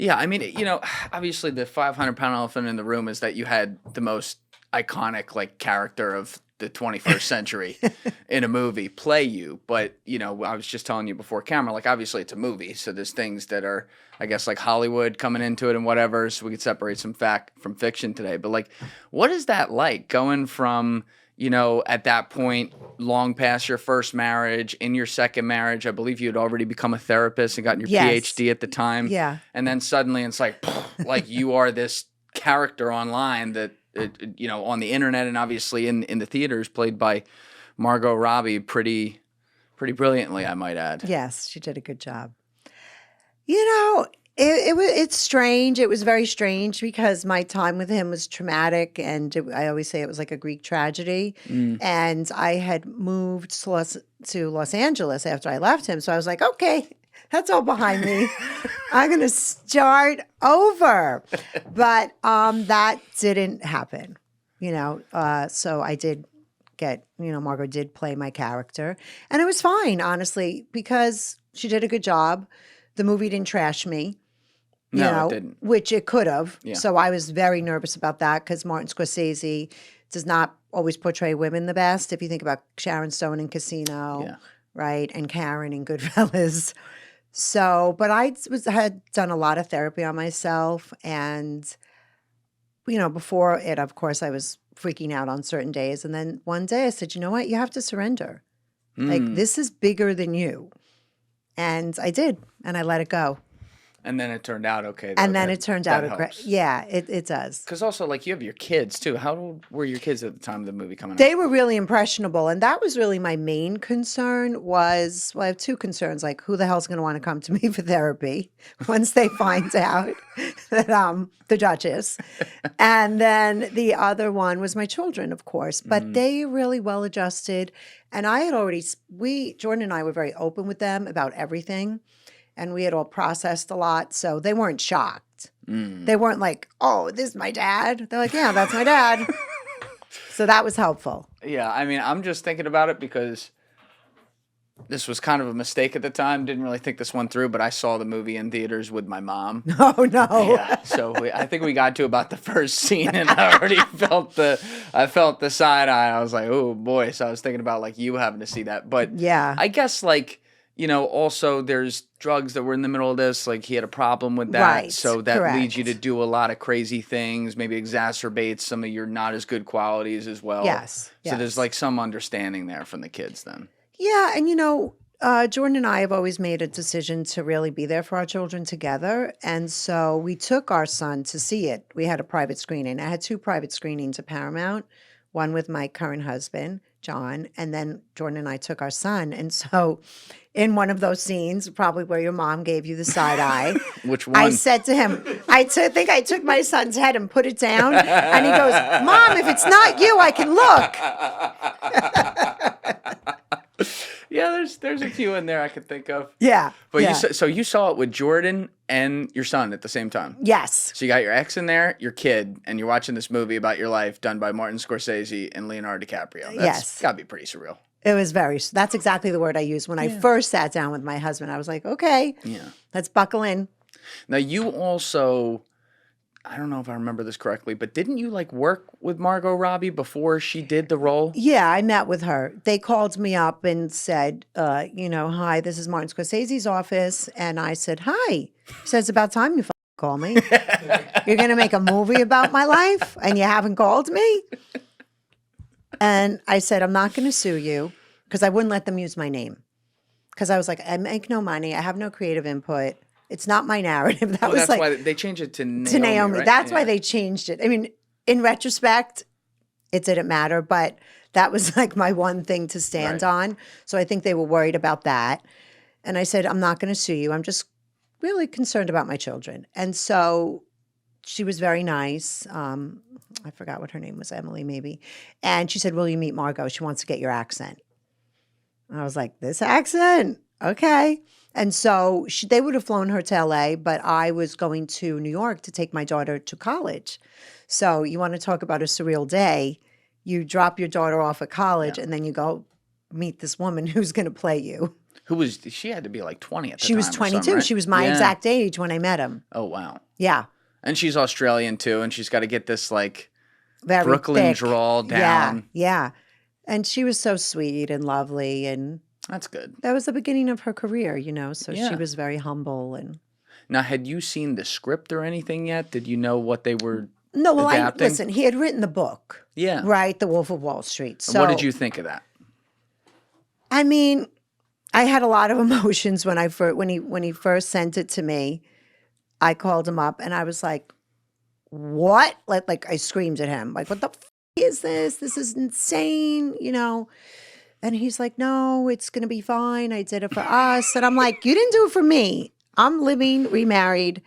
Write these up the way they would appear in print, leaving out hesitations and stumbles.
Yeah, I mean, obviously the 500-pound elephant in the room is that you had the most iconic like character of the 21st century in a movie play you. But, I was just telling you before camera, like obviously it's a movie. So there's things that are, I guess, like Hollywood coming into it and whatever. So we could separate some fact from fiction today. But like, what is that like going from, at that point, long past your first marriage, in your second marriage? I believe you had already become a therapist and gotten your Yes. PhD at the time. Yeah. And then suddenly it's like you are this character online that, on the internet and obviously in the theaters, played by Margot Robbie pretty brilliantly, I might add. Yes, she did a good job. It's strange. It was very strange because my time with him was traumatic, and I always say it was like a Greek tragedy. And I had moved to Los Angeles after I left him, so I was like, okay, that's all behind me. I'm going to start over. But that didn't happen, so I did get, Margot did play my character. And it was fine, honestly, because she did a good job. The movie didn't trash me, No, it didn't. which it could have. Yeah. So I was very nervous about that because Martin Scorsese does not always portray women the best. If you think about Sharon Stone in Casino, Yeah. right, and Karen in Goodfellas. So, but I had done a lot of therapy on myself, and before it, of course, I was freaking out on certain days, and then one day I said, you know what, you have to surrender. Like, this is bigger than you, and I did, and I let it go. And then it turned out okay. And then it turned out great. Yeah, it does. Because also, like, you have your kids too. How old were your kids at the time of the movie coming out? They were really impressionable, and that was really my main concern. I have two concerns: like, who the hell's going to want to come to me for therapy once they find out that the Duchess, and then the other one was my children, of course. But they really well adjusted, and I had already Jordan and I were very open with them about everything. And we had all processed a lot, so they weren't shocked. They weren't like, oh, this is my dad. They're like, yeah, that's my dad. So that was helpful. Yeah, I mean, I'm just thinking about it because this was kind of a mistake at the time. Didn't really think this one through, but I saw the movie in theaters with my mom. Oh, no. Yeah, so I think we got to about the first scene, and I already felt the side eye. I was like, oh, boy. So I was thinking about, like, you having to see that. But Yeah. I guess, like, also there's drugs that were in the middle of this. Like, he had a problem with that. Right, So that correct. leads you to do a lot of crazy things, maybe exacerbates some of your not as good qualities as well. Yes, So there's yes. like some understanding there from the kids then. Yeah, and Jordan and I have always made a decision to really be there for our children together. And so we took our son to see it. We had a private screening. I had two private screenings at Paramount, one with my current husband, John, and then Jordan and I took our son. And so in one of those scenes, probably where your mom gave you the side eye, Which one? I said to him, think I took my son's head and put it down. And he goes, Mom, if it's not you, I can look. Yeah, there's a few in there I could think of. Yeah. But yeah. you saw it with Jordan and your son at the same time. Yes. So you got your ex in there, your kid, and you're watching this movie about your life done by Martin Scorsese and Leonardo DiCaprio. That's Yes. got to be pretty surreal. It was that's exactly the word I used. When I first sat down with my husband, I was like, okay, let's buckle in. Now you also, I don't know if I remember this correctly, but didn't you like work with Margot Robbie before she did the role? Yeah, I met with her. They called me up and said, hi, this is Martin Scorsese's office. And I said, hi. He said, it's about time you call me. You're going to make a movie about my life and you haven't called me? And I said, I'm not going to sue you because I wouldn't let them use my name. Because I was like, I make no money. I have no creative input. It's not my narrative. That's why they changed it to Naomi. To Naomi. Right? That's why they changed it. I mean, in retrospect, it didn't matter, but that was like my one thing to stand on. So I think they were worried about that. And I said, I'm not going to sue you. I'm just really concerned about my children. And so she was very nice. I forgot what her name was, Emily maybe. And she said, will you meet Margot? She wants to get your accent. And I was like, this accent? Okay. And so they would have flown her to LA, but I was going to New York to take my daughter to college. So you want to talk about a surreal day. You drop your daughter off at college and then you go meet this woman who's going to play you. She had to be like 20 at the She time was or 22. something, right? She was my exact age when I met him. Oh, wow. Yeah. And she's Australian too, and she's got to get this like Very Brooklyn thick. drawl down. Yeah. And she was so sweet and lovely, and That's good. that was the beginning of her career, you know, so Yeah. she was very humble. And Now, had you seen the script or anything yet? Did you know what they were no, well, adapting? listen, he had written the book. Yeah. Right, The Wolf of Wall Street. So And what did you think of that? I mean, I had a lot of emotions when he first sent it to me. I called him up and I was like, "What?" Like I screamed at him, like, "What the is this? This is insane," you know? And he's like, "No, it's going to be fine. I did it for us." And I'm like, "You didn't do it for me. I'm living, remarried,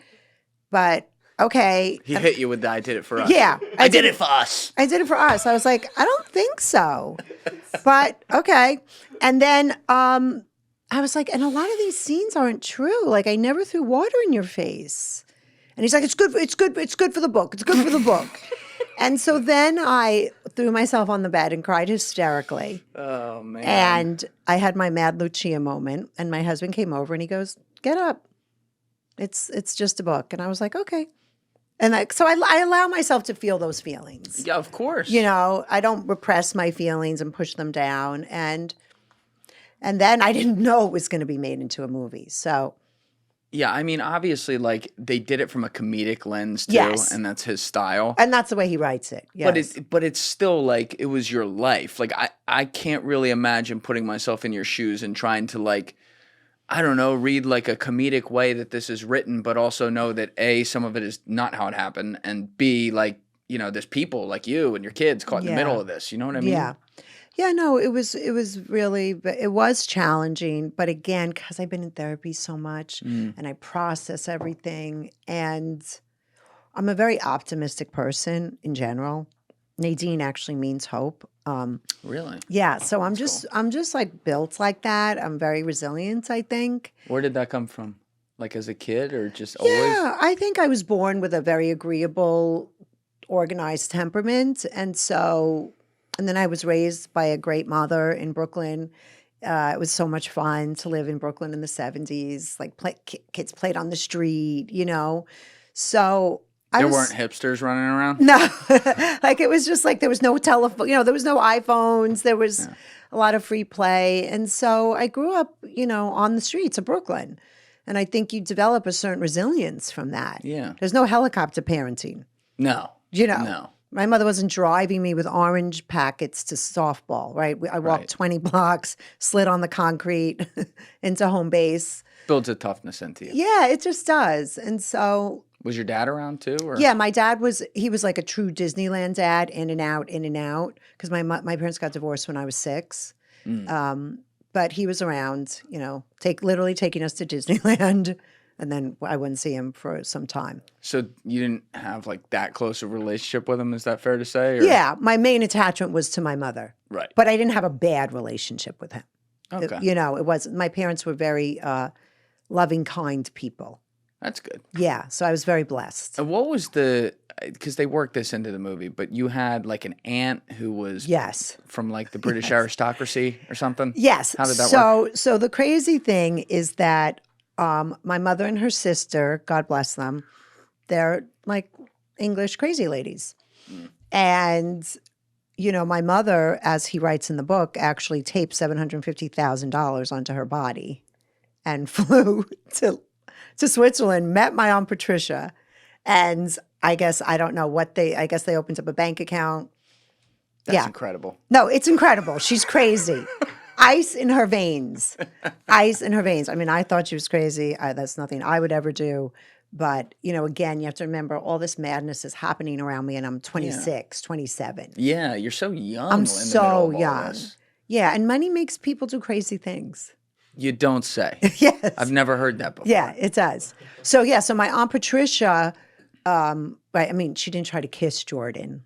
but okay." He hit you with the "I did it for us." Yeah. I did it for us. I did it for us. I was like, I don't think so. But okay. And then I was like, and a lot of these scenes aren't true. Like I never threw water in your face. And he's like, it's good for the book. It's good for the book. And so then I threw myself on the bed and cried hysterically. Oh man. And I had my Mad Lucia moment, and my husband came over and he goes, "Get up. It's just a book." And I was like, okay. And so I allow myself to feel those feelings. Yeah, of course. You know, I don't repress my feelings and push them down. And then I didn't know it was going to be made into a movie. So Yeah, I mean, obviously, like they did it from a comedic lens too, Yes. and that's his style. and that's the way he writes it. Yes. But it's still like it was your life. Like I can't really imagine putting myself in your shoes and trying to like, I don't know, read like a comedic way that this is written, but also know that A, some of it is not how it happened, and B, like, you know, there's people like you and your kids caught in the Yeah. middle of this. You know what I mean? Yeah. Yeah, no, it was really, but it was challenging. But again, because I've been in therapy so much and I process everything, and I'm a very optimistic person in general. Nadine actually means hope. Really? Yeah, so I'm just like built like that. I'm very resilient, I think. Where did that come from? Like as a kid or just always? Yeah, I think I was born with a very agreeable, organized temperament, and then I was raised by a great mother in Brooklyn. It was so much fun to live in Brooklyn in the 70s. Like kids played on the street, you know. So There weren't hipsters running around? No, like it was just like there was no telephone, you know, there was no iPhones. There was a lot of free play. And so I grew up, you know, on the streets of Brooklyn. And I think you develop a certain resilience from that. Yeah. There's no helicopter parenting, No. you know. No. My mother wasn't driving me with orange packets to softball, right? I walked Right. 20 blocks, slid on the concrete into home base. Builds a toughness into you. Yeah, it just does. And so Was your dad around too? Or? yeah, my dad was like a true Disneyland dad, in and out, because my parents got divorced when I was 6. But he was around, you know, literally taking us to Disneyland, and then I wouldn't see him for some time. So you didn't have like that close a relationship with him, is that fair to say? Or? Yeah, my main attachment was to my mother. Right. But I didn't have a bad relationship with him. Okay. You know, it wasn't. My parents were very loving, kind people. That's good. Yeah, so I was very blessed. And what was because they worked this into the movie, but you had like an aunt who was Yes. from like the British aristocracy or something? Yes. How did that work? So the crazy thing is that my mother and her sister, God bless them, they're like English crazy ladies. And, you know, my mother, as he writes in the book, actually taped $750,000 onto her body and flew to Switzerland, met my Aunt Patricia. And I guess, I don't know I guess they opened up a bank account. That's incredible. No, it's incredible. She's crazy. Ice in her veins. Ice in her veins. I mean, I thought she was crazy. That's nothing I would ever do. But, you know, again, you have to remember all this madness is happening around me, and I'm 26, 27. Yeah, you're so young. I'm in the so middle of all young. this. Yeah, and money makes people do crazy things. You don't say. Yes. I've never heard that before. Yeah, it does. So, yeah, so my Aunt Patricia, right, I mean, she didn't try to kiss Jordan.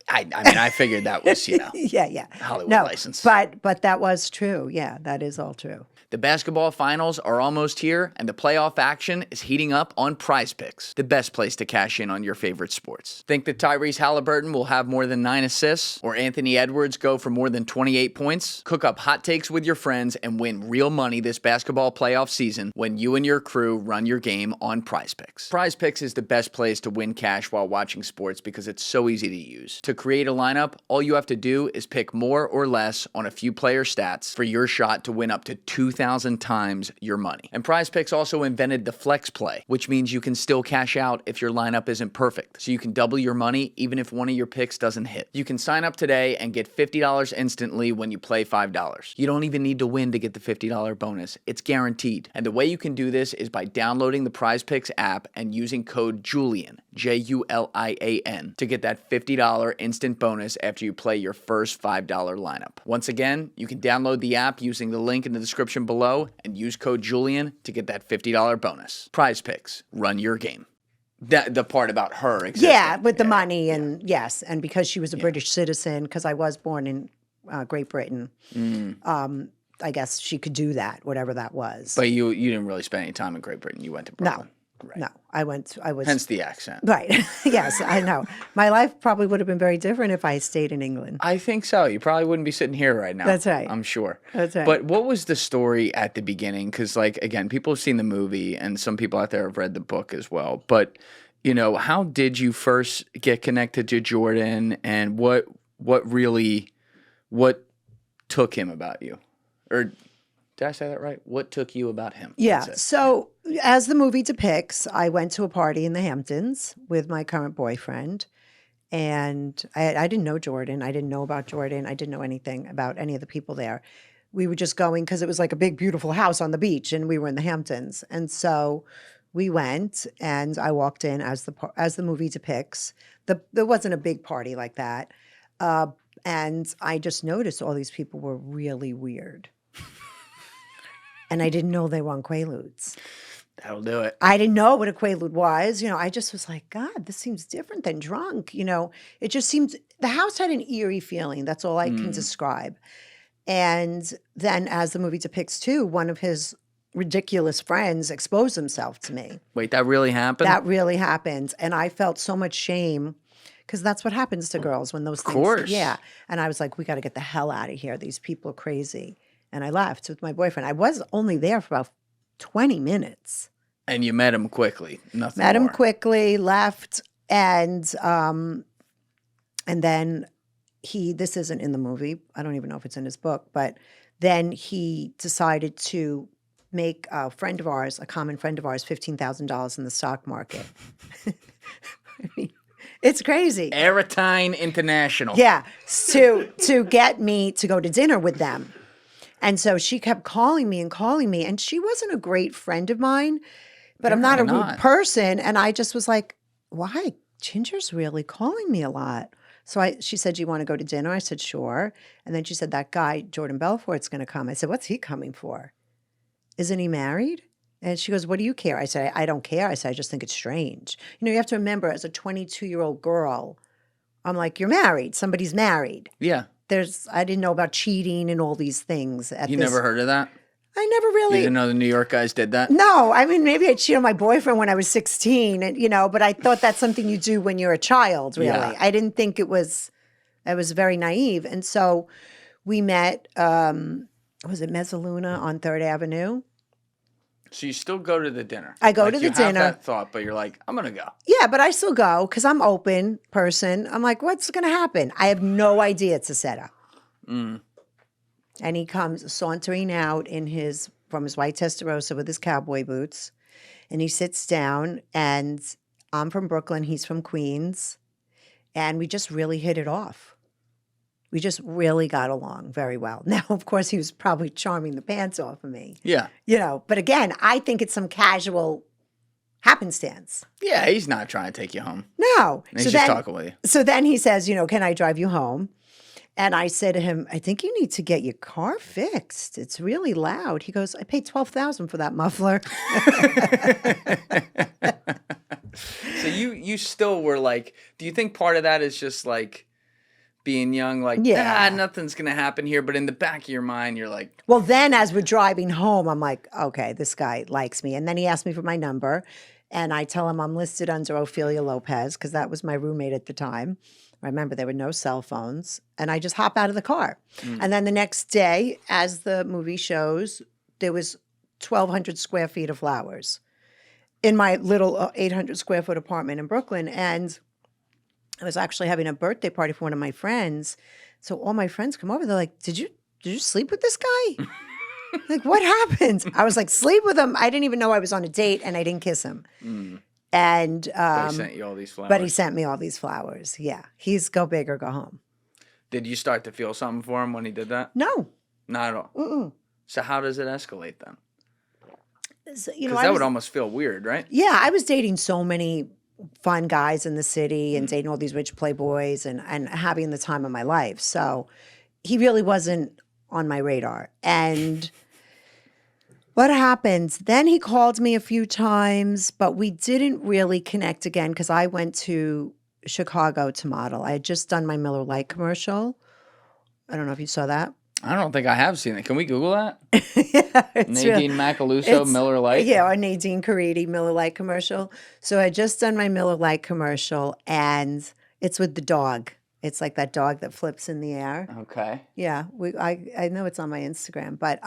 I mean, I figured that was, you know, Yeah. Hollywood No, license. but that was true. Yeah, that is all true. The basketball finals are almost here, and the playoff action is heating up on Prize Picks, the best place to cash in on your favorite sports. Think that Tyrese Halliburton will have more than 9 assists, or Anthony Edwards go for more than 28 points? Cook up hot takes with your friends and win real money this basketball playoff season when you and your crew run your game on Prize Picks. Prize Picks is the best place to win cash while watching sports because it's so easy to use. To create a lineup, all you have to do is pick more or less on a few player stats for your shot to win up to 2,000 times your money. And Prize Picks also invented the flex play, which means you can still cash out if your lineup isn't perfect. So you can double your money even if one of your picks doesn't hit. You can sign up today and get $50 instantly when you play $5. You don't even need to win to get the $50 bonus. It's guaranteed. And the way you can do this is by downloading the Prize Picks app and using code Julian, Julian, to get that $50 instant bonus after you play your first $5 lineup. Once again, you can download the app using the link in the description below and use code Julian to get that $50 bonus. Prize Picks, run your game. The part about her existing. Yeah, with the money and yes, and because she was a British citizen, because I was born in Great Britain, I guess she could do that, whatever that was. But you didn't really spend any time in Great Britain. You went to Brooklyn. Right. No, I was. Hence the accent. Right. Yes, I know. My life probably would have been very different if I stayed in England. I think so. You probably wouldn't be sitting here right now. That's right. I'm sure. That's right. But what was the story at the beginning? Because, like, again, people have seen the movie and some people out there have read the book as well. But, you know, how did you first get connected to Jordan and what took him about you? Or did I say that right? What took you about him? Yeah. So as the movie depicts, I went to a party in the Hamptons with my current boyfriend. And I didn't know Jordan. I didn't know about Jordan. I didn't know anything about any of the people there. We were just going because it was like a big, beautiful house on the beach, and we were in the Hamptons. And so we went, and I walked in as the movie depicts. There wasn't a big party like that. And I just noticed all these people were really weird. And I didn't know they were on Quaaludes. That'll do it. I didn't know what a Quaalude was. You know, I just was like, God, this seems different than drunk. You know, it just seemed, the house had an eerie feeling. That's all I can describe. And then as the movie depicts too, one of his ridiculous friends exposed himself to me. Wait, that really happened? That really happened. And I felt so much shame because that's what happens to girls when those things. Of course. Yeah. And I was like, we got to get the hell out of here. These people are crazy. And I left with my boyfriend. I was only there for about 20 minutes. And you met him quickly. Nothing Met more. him quickly, left, and then this isn't in the movie. I don't even know if it's in his book, but then he decided to make a friend of ours, a common friend of ours, $15,000 in the stock market. I mean, it's crazy. Airtime International. Yeah, to get me to go to dinner with them. And so she kept calling me, and she wasn't a great friend of mine, but I'm not a rude person. And I just was like, why? Ginger's really calling me a lot. So she said, do you want to go to dinner? I said, sure. And then she said, that guy, Jordan Belfort's going to come. I said, what's he coming for? Isn't he married? And she goes, what do you care? I said, I don't care. I said, I just think it's strange. You know, you have to remember, as a 22-year-old girl, I'm like, you're married. Somebody's married. Yeah. I didn't know about cheating and all these things. You never heard of that? I never really. You didn't know the New York guys did that? No, I mean, maybe I cheated on my boyfriend when I was 16, and but I thought that's something you do when you're a child, really. Yeah. I didn't think I was very naive. And so we met, was it Mezzaluna on 3rd Avenue? So you still go to the dinner? I go to the dinner. You have that thought, but you're like, I'm going to go. Yeah, but I still go because I'm open person. I'm like, what's going to happen? I have no idea it's a setup. And he comes sauntering out from his white Testarossa with his cowboy boots. And he sits down, and I'm from Brooklyn. He's from Queens. And we just really hit it off. We just really got along very well. Now, of course, he was probably charming the pants off of me. Yeah. But again, I think it's some casual happenstance. Yeah, he's not trying to take you home. No. He's just talking with you. So then he says, can I drive you home? And I said to him, I think you need to get your car fixed. It's really loud. He goes, I paid $12,000 for that muffler. So you still were like, do you think part of that is just like being young, like, Yeah. nothing's going to happen here. But in the back of your mind, you're like, Well, then as we're driving home, I'm like, okay, this guy likes me. And then he asked me for my number. And I tell him I'm listed under Ophelia Lopez because that was my roommate at the time. I remember there were no cell phones. And I just hop out of the car. And then the next day, as the movie shows, there was 1,200 square feet of flowers in my little 800 square foot apartment in Brooklyn. And I was actually having a birthday party for one of my friends. So all my friends come over. They're like, did you sleep with this guy? Like, what happened? I was like, sleep with him. I didn't even know I was on a date, and I didn't kiss him. And but he sent you all these flowers. but he sent me all these flowers. Yeah, he's go big or go home. Did you start to feel something for him when he did that? No, Not at all. So how does it escalate then? So, Because that would almost feel weird, right? Yeah, I was dating so many fun guys in the city and dating all these rich playboys and having the time of my life. So he really wasn't on my radar. And what happened? Then he called me a few times, but we didn't really connect again because I went to Chicago to model. I had just done my Miller Lite commercial. I don't know if you saw that. I don't think I have seen it. Can we Google that? Yeah, it's Nadine Macaluso, Miller Lite? Yeah, or Nadine Caridi, Miller Lite commercial. So I just done my Miller Lite commercial, and it's with the dog. It's like that dog that flips in the air. Okay. Yeah, I know it's on my Instagram, but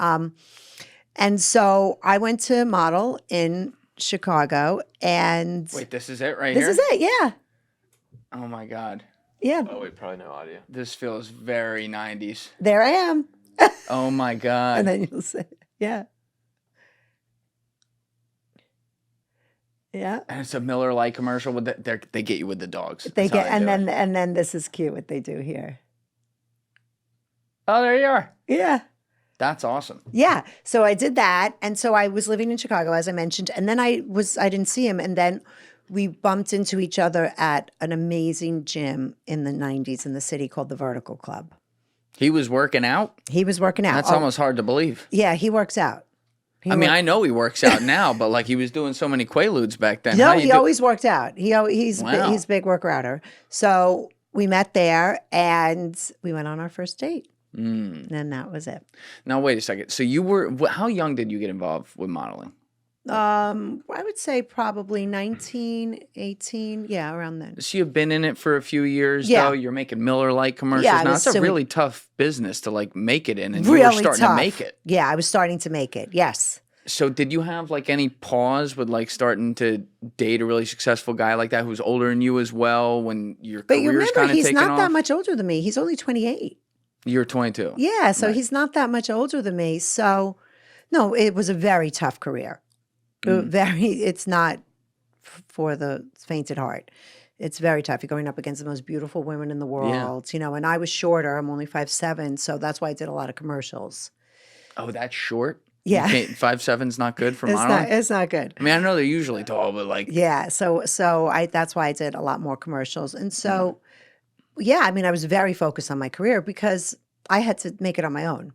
and so I went to model in Chicago, and Wait, this is it right this here? is it. Yeah, Oh my God. yeah. Oh, wait, probably no audio. This feels very 90s. There I am, Oh my God. and then you'll say, yeah, yeah. And it's a Miller Lite commercial with they get you with the dogs. They That's how get, and do it. then this is cute what they do here. Oh, there you are. Yeah. That's awesome. Yeah. So I did that. And so I was living in Chicago, as I mentioned. And then I didn't see him. And then we bumped into each other at an amazing gym in the 90s in the city called the Vertical Club. He was working out? He was working out. That's almost hard to believe. Yeah, he works out. I know he works out now, but like he was doing so many Quaaludes back then. No, How you he do- always worked out. He's Wow. he's a big worker outer. So we met there and we went on our first date. And that was it. Now, wait a second. So how young did you get involved with modeling? I would say probably 19, 18. Yeah, around then. So you've been in it for a few years, Yeah. though? You're making Miller Lite commercials. Yeah, I now, was it's a doing- really tough business to like make it in, and you were Really starting tough. to make it. Yeah, I was starting to make it. Yes. So did you have like any pause with like starting to date a really successful guy like that who's older than you as well when your But you career's remember, kind of he's taking not off? that much older than me. He's only 28. You're 22. Yeah, so Right. he's not that much older than me. So, no, it was a very tough career. It's not for the faint at heart. It's very tough. You're going up against the most beautiful women in the world, and I was shorter. I'm only 5'7", so that's why I did a lot of commercials. Oh, that's short? Yeah. 5'7's not good for It's modeling? it's not good. I mean, I know they're usually tall, but like, Yeah, so that's why I did a lot more commercials. And so, yeah, I mean, I was very focused on my career because I had to make it on my own.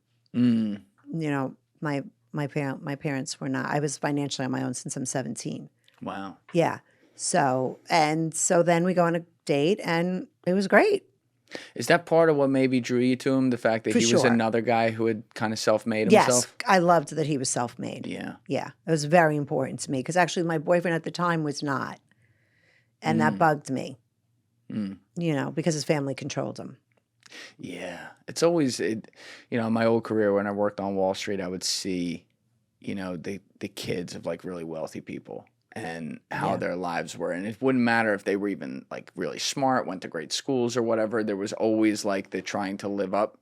My parents were not. I was financially on my own since I'm 17. wow. Yeah. So then we go on a date and it was great. Is that part of what maybe drew you to him? The fact that For he was sure. another guy who had kind of self-made himself? Yes, I loved that he was self-made. Yeah. Yeah, it was very important to me because actually my boyfriend at the time was not. And that bugged me, because his family controlled him. Yeah. It's always, in my old career when I worked on Wall Street, I would see, the kids of like really wealthy people and how their lives were. And it wouldn't matter if they were even like really smart, went to great schools or whatever. There was always like the trying to live up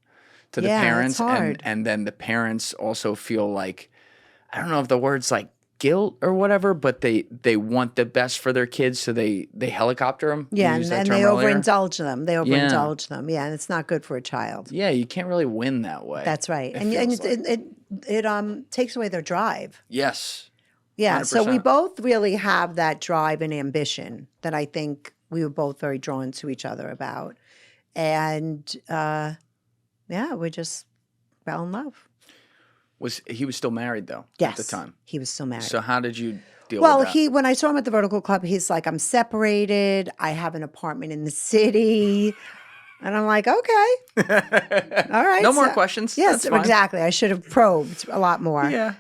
to the Yeah, it's parents. hard. And then the parents also feel like, I don't know if the word's like guilt or whatever, but they want the best for their kids. So they helicopter them. Yeah, You used that and term they earlier. overindulge them. Yeah, and it's not good for a child. Yeah, you can't really win that way. That's right. It And feels like. it takes away their drive. Yes. Yeah, so we 100%. both really have that drive and ambition that I think we were both very drawn to each other about. And we just fell in love. He was still married though Yes. at the time. He was still married. So how did you deal Well, with that? when I saw him at the Vertical Club, he's like, I'm separated. I have an apartment in the city. And I'm like, okay, all right. No more questions. Yes, That's fine. exactly. I should have probed a lot more. Yeah.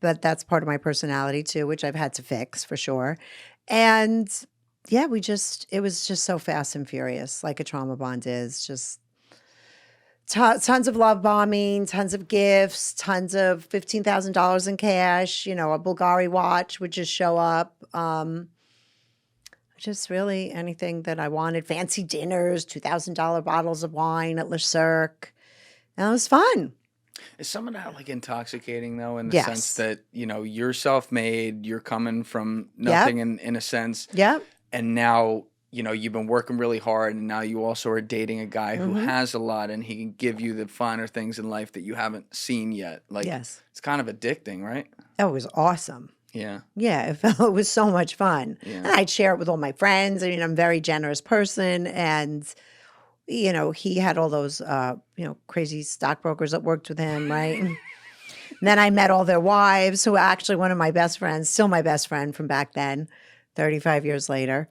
But that's part of my personality too, which I've had to fix for sure. And yeah, it was just so fast and furious, like a trauma bond is. Just tons of love bombing, tons of gifts, tons of $15,000 in cash. A Bulgari watch would just show up. Just really anything that I wanted. Fancy dinners, $2,000 bottles of wine at Le Cirque. And it was fun. Is some of that like intoxicating though, in the Yes. sense that, you're self-made, you're coming from nothing in a sense. Yep. And now, you've been working really hard, and now you also are dating a guy who has a lot, and he can give you the finer things in life that you haven't seen yet. Like, Yes. it's kind of addicting, right? That was awesome. Yeah. Yeah, it was so much fun. Yeah. And I'd share it with all my friends. I mean, I'm a very generous person. And, he had all those, crazy stockbrokers that worked with him, right? And then I met all their wives, who are actually one of my best friends, still my best friend from back then, 35 years later.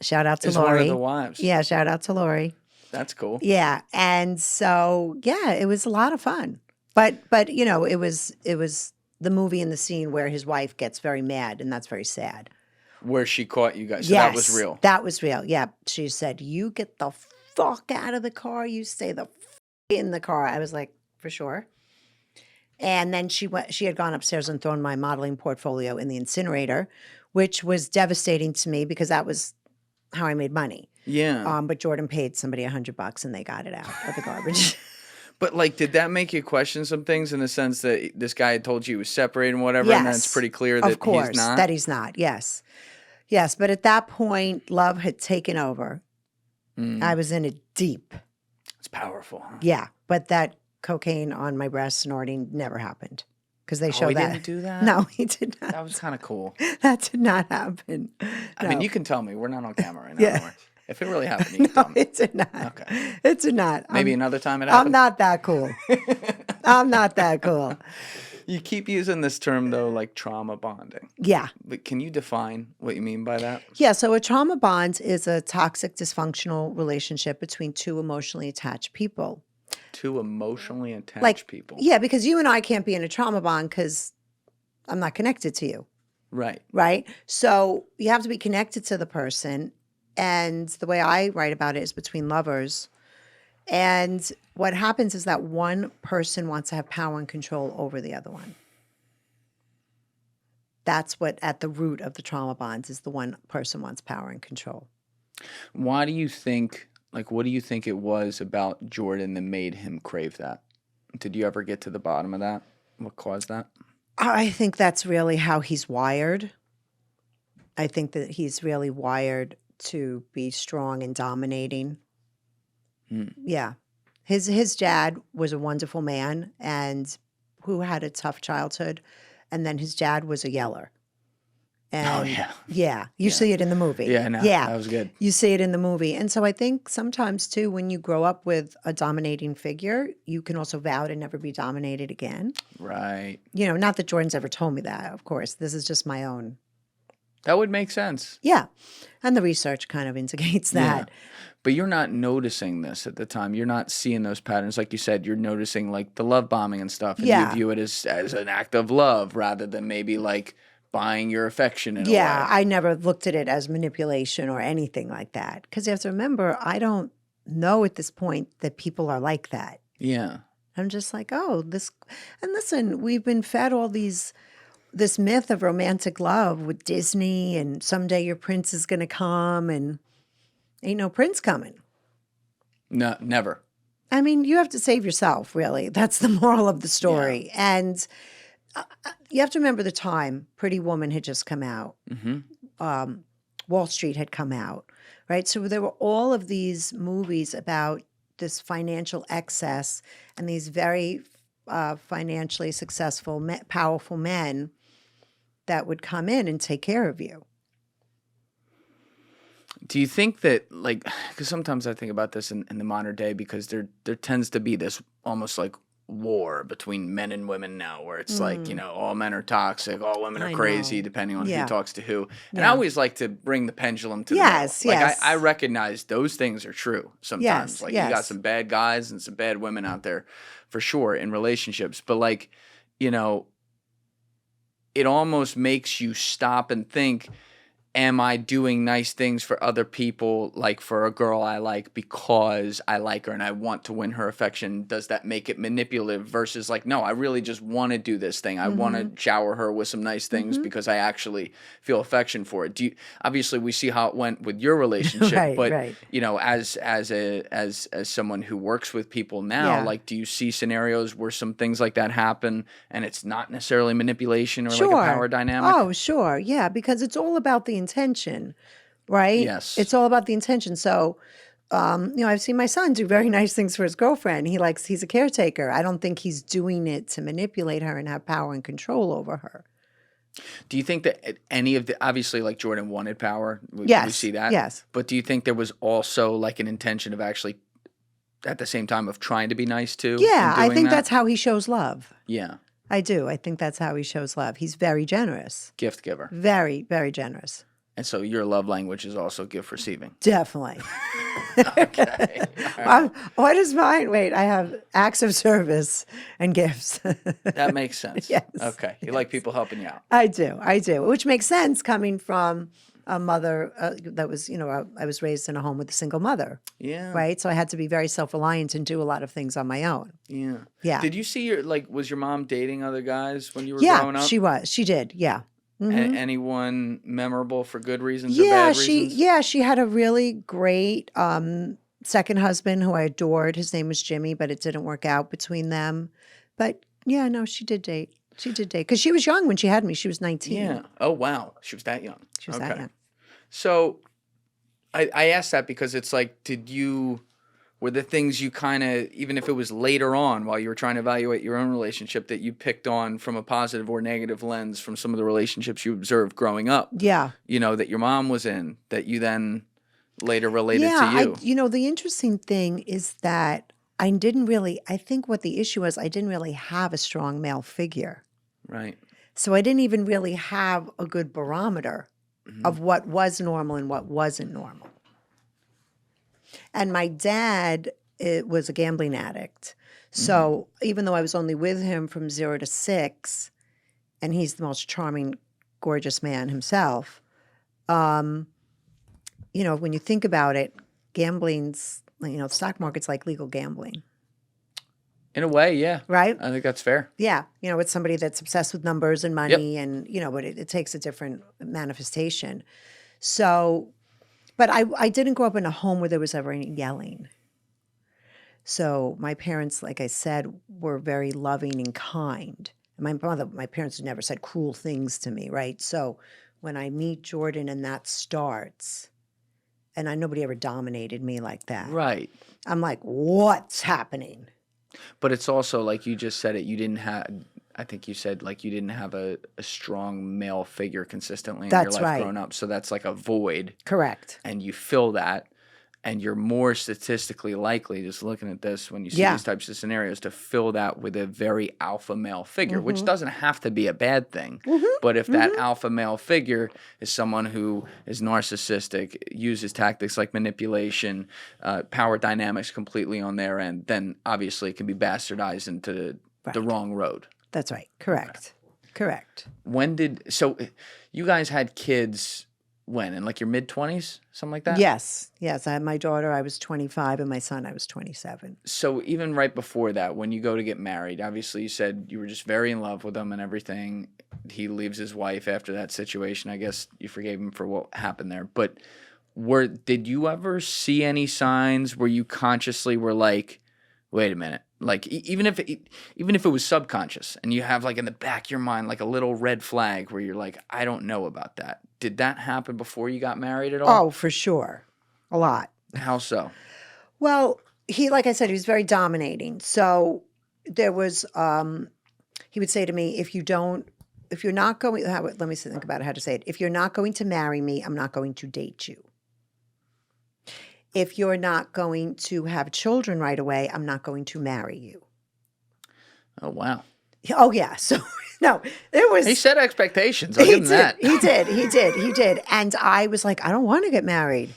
Shout out to Is Lori. one of the wives. Yeah, shout out to Lori. That's cool. Yeah. And so, yeah, it was a lot of fun. But it was the movie and the scene where his wife gets very mad, and that's very sad. Where she caught you guys. So Yes, that was real. That was real. Yeah. She said, "You get the fuck out of the car. You stay the fuck in the car." I was like, "For sure." And then she had gone upstairs and thrown my modeling portfolio in the incinerator, which was devastating to me because that was how I made money. Yeah. But Jordan paid somebody $100 and they got it out of the garbage. But like, did that make you question some things, in the sense that this guy had told you he was separated and whatever, and then it's pretty clear that of course, he's not? that he's not. Yes. Yes. But at that point, love had taken over. I was in it deep. It's powerful, huh? Yeah. But that cocaine on my breast snorting never happened because they show he that. didn't do that? No, he did not. That was kind of cool. That did not happen. I mean, No. you can tell me. We're not on camera right now. Yeah. Don't worry. If it really happened, you can No, tell me. it did not. Okay. It did not. Maybe another time it I'm happened? not that cool. I'm not that cool. You keep using this term, though, like trauma bonding. Yeah. But can you define what you mean by that? Yeah. So a trauma bond is a toxic, dysfunctional relationship between two emotionally attached people. Two emotionally attached people. Yeah, because you and I can't be in a trauma bond because I'm not connected to you. Right. Right? So you have to be connected to the person. And the way I write about it is between lovers. And what happens is that one person wants to have power and control over the other one. That's what at the root of the trauma bonds is, the one person wants power and control. Why do you think, like, what do you think it was about Jordan that made him crave that? Did you ever get to the bottom of that? What caused that? I think that's really how he's wired. I think that he's really wired to be strong and dominating. Yeah. His dad was a wonderful man and who had a tough childhood. And then his dad was a yeller. And yeah. You see it in the movie. Yeah, no, yeah. that was good. You see it in the movie. And so I think sometimes too, when you grow up with a dominating figure, you can also vow to never be dominated again. Right. Not that Jordan's ever told me that, of course. This is just my own. That would make sense. Yeah. And the research kind of indicates that. Yeah. But you're not noticing this at the time. You're not seeing those patterns. Like you said, you're noticing like the love bombing and stuff. And you view it as an act of love rather than maybe like buying your affection in a way. I never looked at it as manipulation or anything like that. Because you have to remember, I don't know at this point that people are like that. Yeah. I'm just like, oh, this. And listen, we've been fed all this myth of romantic love with Disney and someday your prince is going to come and ain't no prince coming. No, never. I mean, you have to save yourself, really. That's the moral of the story. Yeah. And you have to remember the time Pretty Woman had just come out. Mm-hmm. Wall Street had come out, right? So there were all of these movies about this financial excess and these very financially successful, powerful men that would come in and take care of you. Do you think that, like, because sometimes I think about this in the modern day, because there tends to be this almost like war between men and women now, where it's like, all men are toxic, all women are I crazy, know. depending on Yeah. who talks to who. And I Yeah. always like to bring the pendulum to the Yes, middle. Like yes. I recognize those things are true sometimes. Yes, Like you got yes. some bad guys and some bad women out there for sure in relationships. But like, you know, it almost makes you stop and think, am I doing nice things for other people, like for a girl I like because I like her and I want to win her affection? Does that make it manipulative versus like, no, I really just want to do this thing. I want to shower her with some nice things because I actually feel affection for it. Obviously we see how it went with your relationship, Right, but right. you know, as someone who works with people now, Yeah. like, do you see scenarios where some things like that happen and it's not necessarily manipulation or Sure. like a power dynamic? Oh, sure. Yeah, because it's all about the intention, right? Yes. It's all about the intention. So, I've seen my son do very nice things for his girlfriend. He's a caretaker. I don't think he's doing it to manipulate her and have power and control over her. Do you think that any of the, obviously like Jordan wanted power, we Yes, see that. yes. But do you think there was also like an intention of actually at the same time of trying to be nice too? Yeah, in I doing think that? that's how he shows love. Yeah. I do. I think that's how he shows love. He's very generous. Gift giver. Very, very generous. And so your love language is also gift receiving. Definitely. Okay. All right. What is mine? Wait, I have acts of service and gifts. That makes sense. Yes. Okay. You like people helping you out. I do, which makes sense coming from a mother that was, I was raised in a home with a single mother, Yeah. right? So I had to be very self-reliant and do a lot of things on my own. Yeah. Yeah. Did you see was your mom dating other guys when you were Yeah, growing up? she was. She did. Yeah. Anyone memorable for good reasons or bad reasons? She had a really great second husband who I adored. His name was Jimmy, but it didn't work out between them. But yeah, no, she did date. She did date because she was young when she had me. She was 19. Yeah. Oh, wow. She was that young. She was that young. So I asked that because it's like, were the things you kind of, even if it was later on while you were trying to evaluate your own relationship, that you picked on from a positive or negative lens from some of the relationships you observed growing up? Yeah. That your mom was in, that you then later related to you? The interesting thing is that I think what the issue was, I didn't really have a strong male figure. Right. So I didn't even really have a good barometer of what was normal and what wasn't normal. And my dad was a gambling addict. So even though I was only with him from 0 to 6, and he's the most charming, gorgeous man himself, when you think about it, gambling's, the stock market's like legal gambling. In a way, yeah. Right? I think that's fair. Yeah. It's somebody that's obsessed with numbers and money and, but it takes a different manifestation. So, but I didn't grow up in a home where there was ever any yelling. So my parents, like I said, were very loving and kind. And my parents never said cruel things to me, right? So when I meet Jordan and that starts, and nobody ever dominated me like that. Right. I'm like, what's happening? But it's also like you just said it. You didn't have. I think you said like you didn't have a strong male figure consistently in your life growing up. So that's like a void. Correct. And you fill that, and you're more statistically likely, just looking at this, when you see these types of scenarios, to fill that with a very alpha male figure, which doesn't have to be a bad thing. But if that alpha male figure is someone who is narcissistic, uses tactics like manipulation, power dynamics completely on their end, then obviously it can be bastardized into the wrong road. That's right. Correct. Okay. Correct. So you guys had kids when? In like your mid-20s? Something like that? Yes. Yes. I had my daughter, I was 25, and my son, I was 27. So even right before that, when you go to get married, obviously you said you were just very in love with him and everything. He leaves his wife after that situation. I guess you forgave him for what happened there. But did you ever see any signs where you consciously were like, wait a minute, like even if it was subconscious and you have like in the back of your mind like a little red flag where you're like, I don't know about that. Did that happen before you got married at all? Oh, for sure. A lot. How so? Well, like I said, he was very dominating. So there was, he would say to me, if you're not going, let me think about how to say it. If you're not going to marry me, I'm not going to date you. If you're not going to have children right away, I'm not going to marry you. Oh, wow. Oh yeah. So no, it was. He set expectations. I'll give him that. He did. And I was like, I don't want to get married.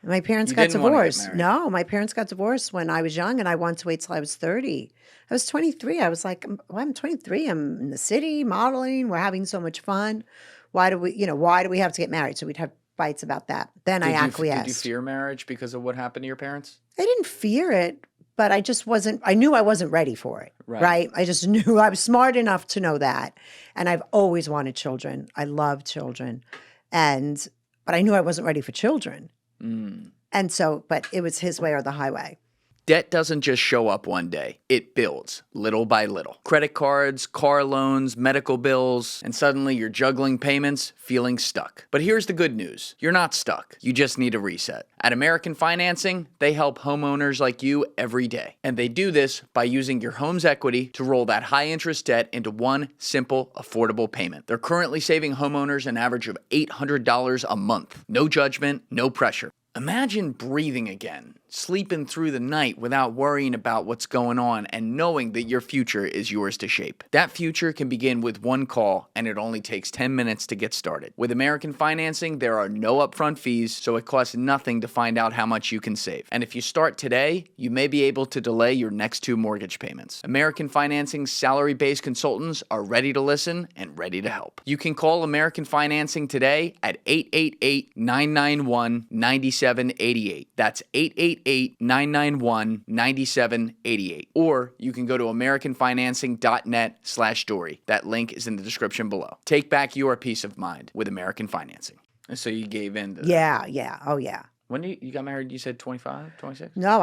And my parents You got didn't wanna get divorced. married. No, my parents got divorced when I was young, and I wanted to wait till I was 30. I was 23. I was like, I'm 23. I'm in the city modeling. We're having so much fun. Why do we have to get married? So we'd have fights about that. Then I acquiesced. Did you fear marriage because of what happened to your parents? I didn't fear it, but I just wasn't, I knew I wasn't ready for it, right? I just knew I was smart enough to know that. And I've always wanted children. I love children. But I knew I wasn't ready for children. And so, but it was his way or the highway. Debt doesn't just show up one day. It builds, little by little. Credit cards, car loans, medical bills, and suddenly you're juggling payments, feeling stuck. But here's the good news. You're not stuck. You just need a reset. At American Financing, they help homeowners like you every day. And they do this by using your home's equity to roll that high-interest debt into one simple, affordable payment. They're currently saving homeowners an average of $800 a month. No judgment, no pressure. Imagine breathing again, sleeping through the night without worrying about what's going on and knowing that your future is yours to shape. That future can begin with one call, and it only takes 10 minutes to get started. With American Financing, there are no upfront fees, so it costs nothing to find out how much you can save. And if you start today, you may be able to delay your next 2 mortgage payments. American Financing's salary-based consultants are ready to listen and ready to help. You can call American Financing today at 888-991-9788. That's 888-991-9788. Or you can go to americanfinancing.net/Dorey. That link is in the description below. Take back your peace of mind with American Financing. And so you gave in to that. Yeah. Oh, yeah. When you got married, you said 25, 26? No,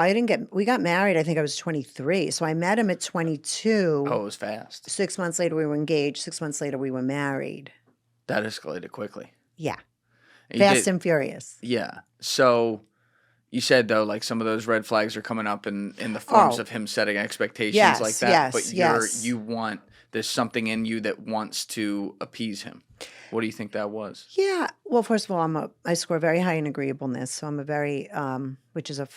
we got married, I think I was 23. So I met him at 22. Oh, it was fast. 6 months later, we were engaged. 6 months later, we were married. That escalated quickly. Yeah. And Fast and furious. Yeah. So you said, though, like some of those red flags are coming up in the forms of him setting expectations like that. But there's something in you that wants to appease him. What do you think that was? Yeah. Well, first of all, I score very high in agreeableness. So I'm a very, which is a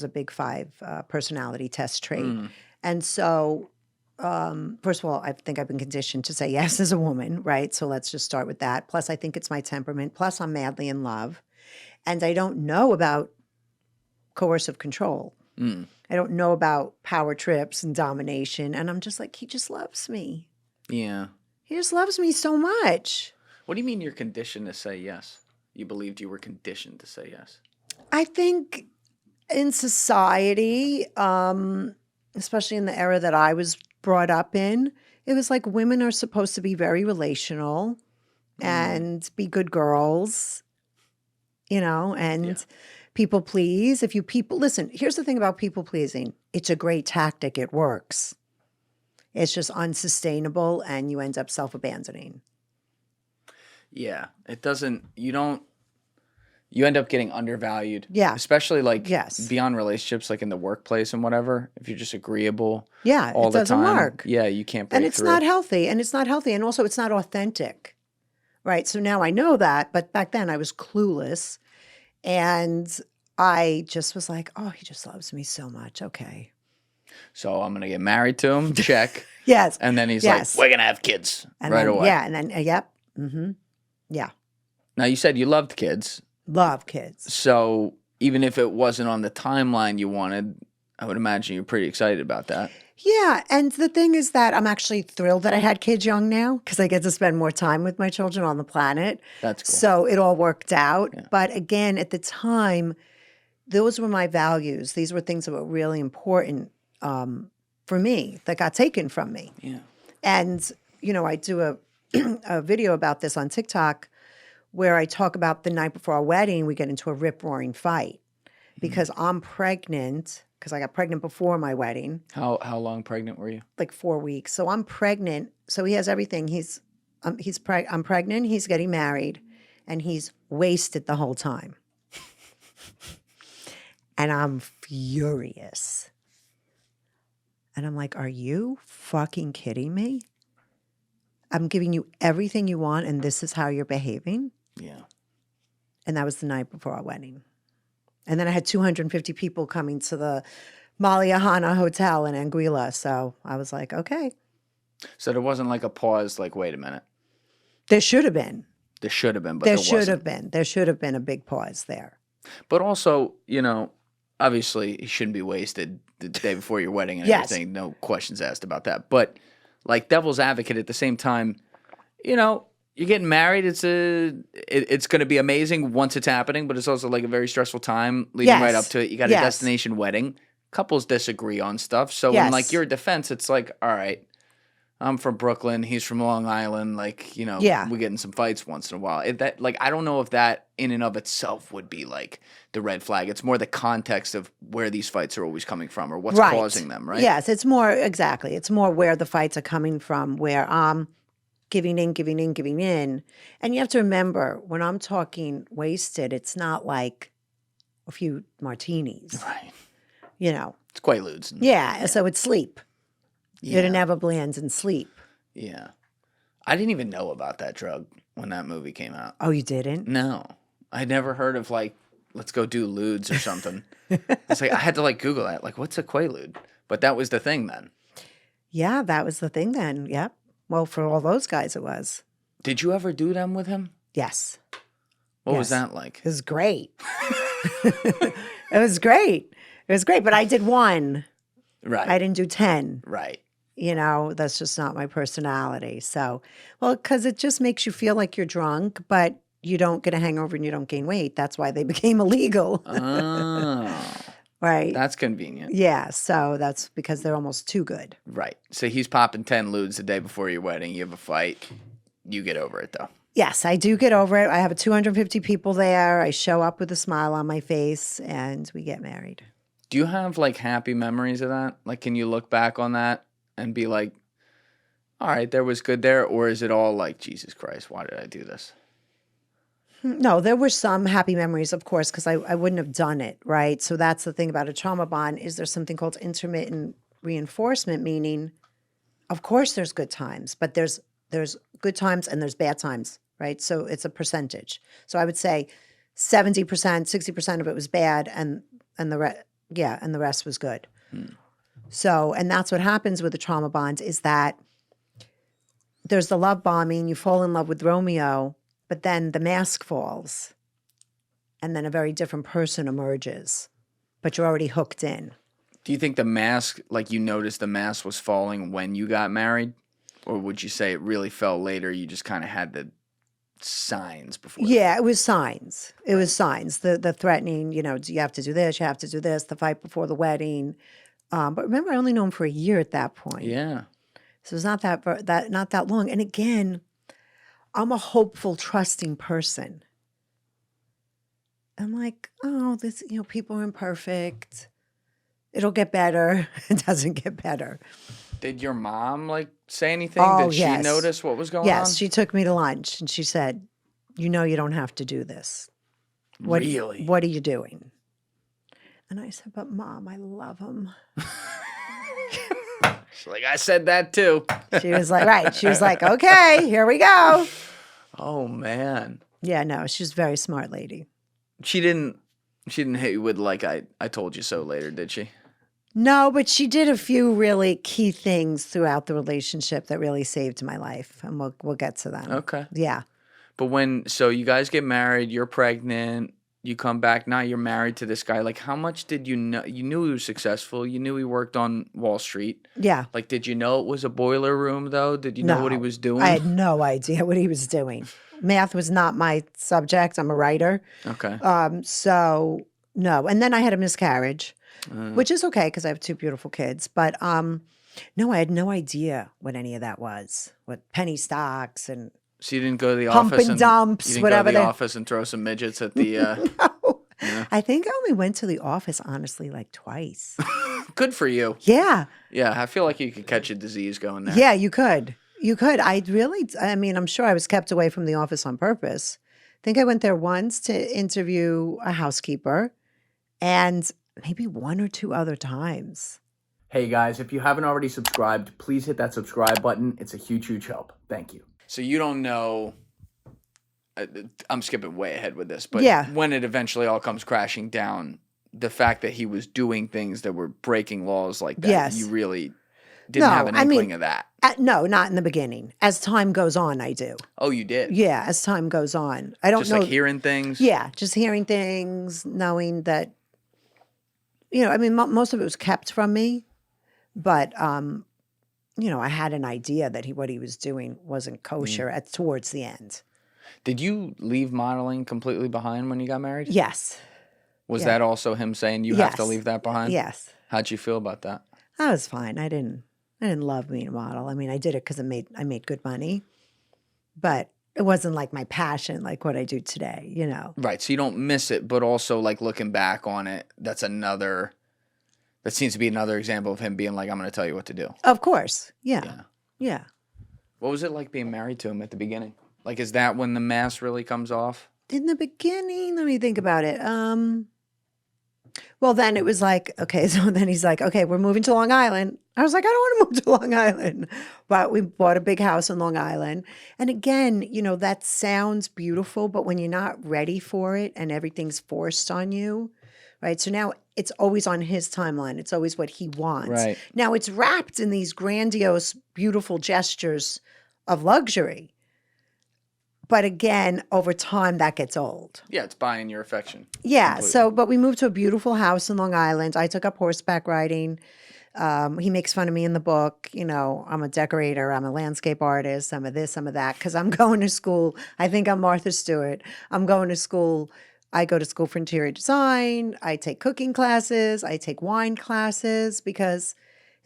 big 5 personality test trait. And so, first of all, I think I've been conditioned to say yes as a woman, right? So let's just start with that. Plus, I think it's my temperament. Plus, I'm madly in love. And I don't know about coercive control. I don't know about power trips and domination. And I'm just like, he just loves me. Yeah. He just loves me so much. What do you mean you're conditioned to say yes? You believed you were conditioned to say yes? I think in society, especially in the era that I was brought up in, it was like women are supposed to be very relational and be good girls, and people please. Listen, here's the thing about people pleasing. It's a great tactic. It works. It's just unsustainable and you end up self-abandoning. Yeah. It doesn't, you end up getting undervalued. Yeah. Especially beyond relationships, like in the workplace and whatever. If you're just agreeable all the time. It doesn't work. Yeah, you can't break through. And it's not healthy. And also it's not authentic. Right? So now I know that, but back then I was clueless. And I just was like, oh, he just loves me so much. Okay. So I'm going to get married to him. Check. Yes. And then he's like, we're going to have kids away. Yeah. And then, yep. Mm-hmm. Yeah. Now, you said you loved kids. Love kids. So even if it wasn't on the timeline you wanted, I would imagine you're pretty excited about that. Yeah. And the thing is that I'm actually thrilled that I had kids young now because I get to spend more time with my children on the planet. That's cool. So it all worked out. Yeah. But again, at the time, those were my values. These were things that were really important for me that got taken from me. Yeah. And, I do a video about this on TikTok where I talk about the night before our wedding, we get into a rip-roaring fight because I'm pregnant because I got pregnant before my wedding. How long pregnant were you? Like 4 weeks. So I'm pregnant. So he has everything. I'm pregnant. He's getting married, and he's wasted the whole time. And I'm furious. And I'm like, are you fucking kidding me? I'm giving you everything you want, and this is how you're behaving? Yeah. And that was the night before our wedding. And then I had 250 people coming to the Maliahana Hotel in Anguilla. So I was like, okay. So there wasn't like a pause, like, wait a minute. There should have been. There should have been, but there should wasn't. have been. There should have been a big pause there. But also, obviously he shouldn't be wasted the day before your wedding and Yes. everything. No questions asked about that. But like devil's advocate at the same time, you're getting married. It's going to be amazing once it's happening, but it's also like a very stressful time leading right up to it. You got a destination wedding. Couples disagree on stuff. So in like your defense, it's like, all right, I'm from Brooklyn. He's from Long Island. Like, we get in some fights once in a while. I don't know if that in and of itself would be like the red flag. It's more the context of where these fights are always coming from or what's causing them, right? Yes, it's more, exactly. It's more where the fights are coming from, where I'm giving in. And you have to remember, when I'm talking wasted, it's not like a few martinis. Right. It's Quaaludes. Yeah, so it's sleep. Yeah. It never blends in sleep. Yeah. I didn't even know about that drug when that movie came out. Oh, you didn't? No. I'd never heard of like, let's go do ludes or something. It's like, I had to like Google that. Like, what's a Quaalude? But that was the thing then. Yeah, that was the thing then. Yep. Well, for all those guys, it was. Did you ever do them with him? Yes. What was that like? It was great. It was great. It was great, but I did one. Right. I didn't do 10. Right. That's just not my personality. So, because it just makes you feel like you're drunk, but you don't get a hangover and you don't gain weight. That's why they became illegal. Oh. Right. That's convenient. Yeah. So that's because they're almost too good. Right. So he's popping 10 ludes the day before your wedding. You have a fight. You get over it though. Yes, I do get over it. I have 250 people there. I show up with a smile on my face and we get married. Do you have like happy memories of that? Like, can you look back on that and be like, all right, there was good there? Or is it all like, Jesus Christ, why did I do this? No, there were some happy memories, of course, because I wouldn't have done it, right? So that's the thing about a trauma bond is there's something called intermittent reinforcement, meaning, of course, there's good times, but there's good times and there's bad times, right? So it's a percentage. So I would say 70%, 60% of it was bad, and the rest was good. So, and that's what happens with the trauma bonds is that there's the love bombing, you fall in love with Romeo, but then the mask falls and then a very different person emerges, but you're already hooked in. Do you think the mask, like you noticed the mask was falling when you got married? Or would you say it really fell later? You just kind of had the signs before? Yeah, it was signs. It was signs. The threatening, you have to do this, you have to do this, the fight before the wedding. But remember, I only knew him for a year at that point. Yeah. So it's not that long. And again, I'm a hopeful, trusting person. I'm like, oh, this, people are imperfect. It'll get better. It doesn't get better. Did your mom like say anything? Oh, Did she notice what was going on? Yes, she took me to lunch and she said, you don't have to do this. Really? What are you doing? And I said, but Mom, I love him. She's like, I said that too. She was like, right. She was like, okay, here we go. Oh man. Yeah, no, she's a very smart lady. She didn't hit you with like I told you so later, did she? No, but she did a few really key things throughout the relationship that really saved my life, and we'll get to them. Okay. Yeah. But so you guys get married, you're pregnant, you come back, now you're married to this guy. Like, how much did you know? You knew he was successful. You knew he worked on Wall Street. Yeah. Like, did you know it was a boiler room, though? Did you know what he was doing? I had no idea what he was doing. Math was not my subject. I'm a writer. Okay. So, no. And then I had a miscarriage, which is okay because I have 2 beautiful kids. But, no, I had no idea what any of that was. What penny stocks and... So you didn't go to the pump office and dumps, you didn't whatever. Go to the office and throw some midgets at the. No. Yeah. I think I only went to the office honestly like twice. Good for you. Yeah. Yeah, I feel like you could catch a disease going there. Yeah, you could. You could. I'm sure I was kept away from the office on purpose. I think I went there once to interview a housekeeper, and maybe 1 or 2 other times. Hey guys, if you haven't already subscribed, please hit that subscribe button. It's a huge, huge help. Thank you. So you don't know, I'm skipping way ahead with this, but when it eventually all comes crashing down, the fact that he was doing things that were breaking laws like that, you really didn't have an inkling of that. No, not in the beginning. As time goes on, I do. Oh, you did? Yeah, as time goes on. I don't just know. Like hearing things? Yeah, just hearing things, knowing that, I mean, most of it was kept from me, but, I had an idea that what he was doing wasn't kosher towards the end. Did you leave modeling completely behind when you got married? Yes. Was that also him saying you have to leave that behind? Yes. How'd you feel about that? I was fine. I didn't love being a model. I mean, I did it because I made good money, but it wasn't like my passion, like what I do today, Right. So you don't miss it, but also like looking back on it, that seems to be another example of him being like, I'm going to tell you what to do. Of course. Yeah. Yeah. What was it like being married to him at the beginning? Like, is that when the mask really comes off? In the beginning, let me think about it. Well, then it was like, okay, so then he's like, okay, we're moving to Long Island. I was like, I don't want to move to Long Island. But we bought a big house in Long Island. And again, that sounds beautiful, but when you're not ready for it and everything's forced on you, right? So now it's always on his timeline. It's always what he wants. Right. Now it's wrapped in these grandiose, beautiful gestures of luxury. But again, over time, that gets old. Yeah, it's buying your affection. Yeah. Completely. But we moved to a beautiful house in Long Island. I took up horseback riding. He makes fun of me in the book. I'm a decorator. I'm a landscape artist. I'm a this, I'm a that. Because I'm going to school. I think I'm Martha Stewart. I'm going to school. I go to school for interior design. I take cooking classes. I take wine classes. Because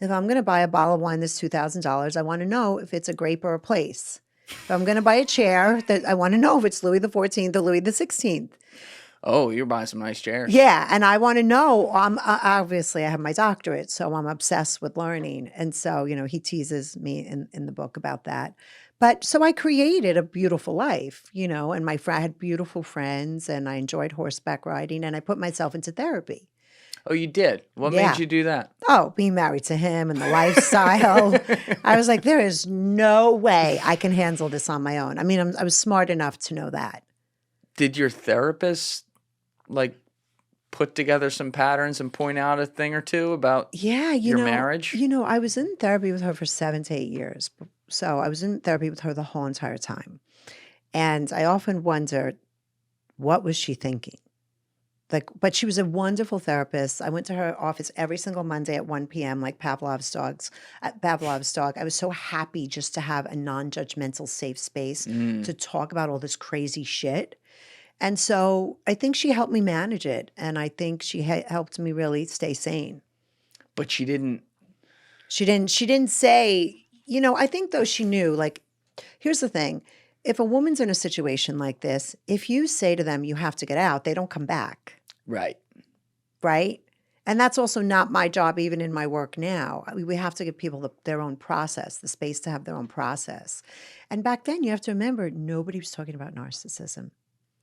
if I'm going to buy a bottle of wine that's $2,000, I want to know if it's a grape or a place. If I'm going to buy a chair, that I want to know if it's Louis XIV or Louis XVI. Oh, you're buying some nice chairs. Yeah, and I want to know. Obviously, I have my doctorate, so I'm obsessed with learning. And so, he teases me in the book about that. But so I created a beautiful life, and I had beautiful friends, and I enjoyed horseback riding, and I put myself into therapy. Oh, you did? What made you do that? Oh, being married to him and the lifestyle. I was like, there is no way I can handle this on my own. I mean, I was smart enough to know that. Did your therapist put together some patterns and point out a thing or two about your marriage? I was in therapy with her for 7 to 8 years. So I was in therapy with her the whole entire time. And I often wondered, what was she thinking? But she was a wonderful therapist. I went to her office every single Monday at 1 p.m. like Pavlov's dog. I was so happy just to have a non-judgmental, safe space to talk about all this crazy shit. And so I think she helped me manage it. And I think she helped me really stay sane. But she didn't say, I think though she knew, here's the thing. If a woman's in a situation like this, if you say to them, you have to get out, they don't come back. Right. Right? And that's also not my job, even in my work now. We have to give people their own process, the space to have their own process. And back then, you have to remember, nobody was talking about narcissism.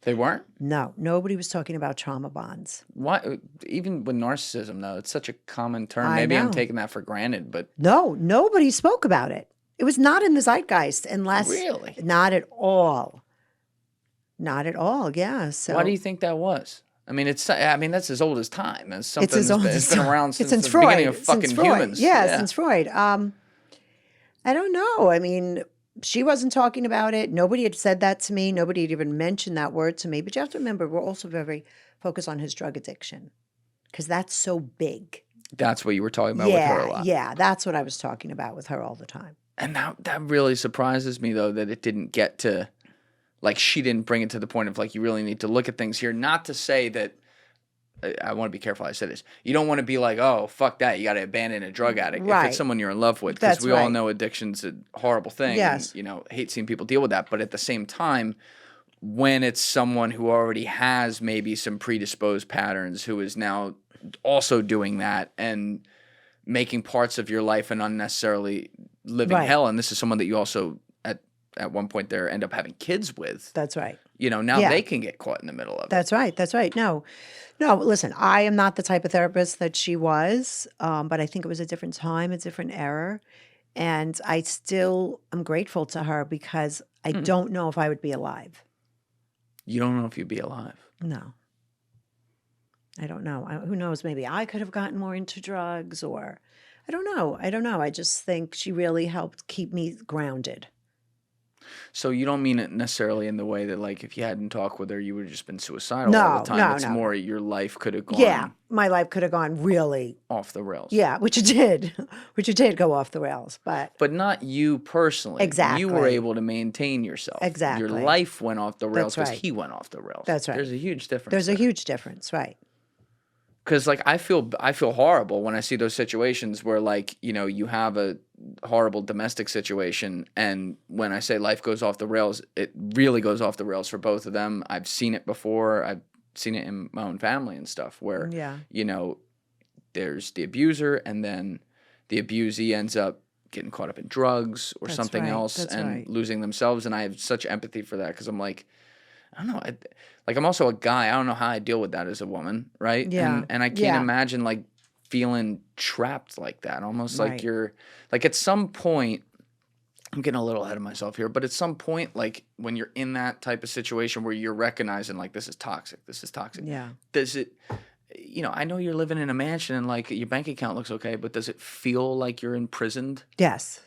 They weren't? No, nobody was talking about trauma bonds. Why? Even with narcissism, though, it's such a common term. I Maybe know. I'm taking that for granted, but... No, nobody spoke about it. It was not in the zeitgeist unless... Really? Not at all. Not at all, yeah. So why do you think that was? I mean, that's as old as time. It's something it's been around since the Freud. beginning of fucking humans. Yeah, since Freud. I don't know. I mean, she wasn't talking about it. Nobody had said that to me. Nobody had even mentioned that word to me. But you have to remember, we're also very focused on his drug addiction because that's so big. That's what you were talking about with her a lot. Yeah, that's what I was talking about with her all the time. And that really surprises me, though, that it didn't get to... she didn't bring it to the point of, you really need to look at things here. Not to say that, I want to be careful I say this. You don't want to be like, oh, fuck that. You got to abandon a drug addict. Right. If it's someone you're in love with. Because we all know addiction's a horrible thing. Yes. And, hate seeing people deal with that. But at the same time, when it's someone who already has maybe some predisposed patterns, who is now also doing that and making parts of your life and unnecessarily living hell. And this is someone that you also... At one point there end up having kids with. That's right. Now they can get caught in the middle of it. That's right. No, listen, I am not the type of therapist that she was, but I think it was a different time, a different era. And I still am grateful to her because I don't know if I would be alive. You don't know if you'd be alive? No. I don't know. Who knows? Maybe I could have gotten more into drugs or I don't know. I don't know. I just think she really helped keep me grounded. So you don't mean it necessarily in the way that, like, if you hadn't talked with her, you would have just been suicidal all No, the time. no, It's no, more no. your life could have Yeah, gone my life could have gone really, off the rails. yeah, which it did, which it did go off the rails, but But not you personally. You were exactly, able to maintain yourself. Your exactly. life went off the rails That's because right. he went off the rails. That's right. There's a huge difference There's a there. huge difference, right? Because, like, I feel horrible when I see those situations where, like, you know, you have a horrible domestic situation, and when I say life goes off the rails, it really goes off the rails for both of them. I've seen it before. I've seen it in my own family and stuff where, Yeah. you know, there's the abuser, and then the abusee ends up getting caught up in drugs or That's something right. else That's and right. losing themselves. And I have such empathy for that because I'm like, I don't know. Like, I'm also a guy. I don't know how I deal with that as a woman, right? Yeah. And I can't Yeah. imagine, like, feeling trapped like that. Almost like Right. you're, like, at some point, I'm getting a little ahead of myself here, but at some point, like, when you're in that type of situation where you're recognizing, like, this is toxic, Yeah. does it, you know, I know you're living in a mansion and, like, your bank account looks okay, but does it feel like you're imprisoned? Yes.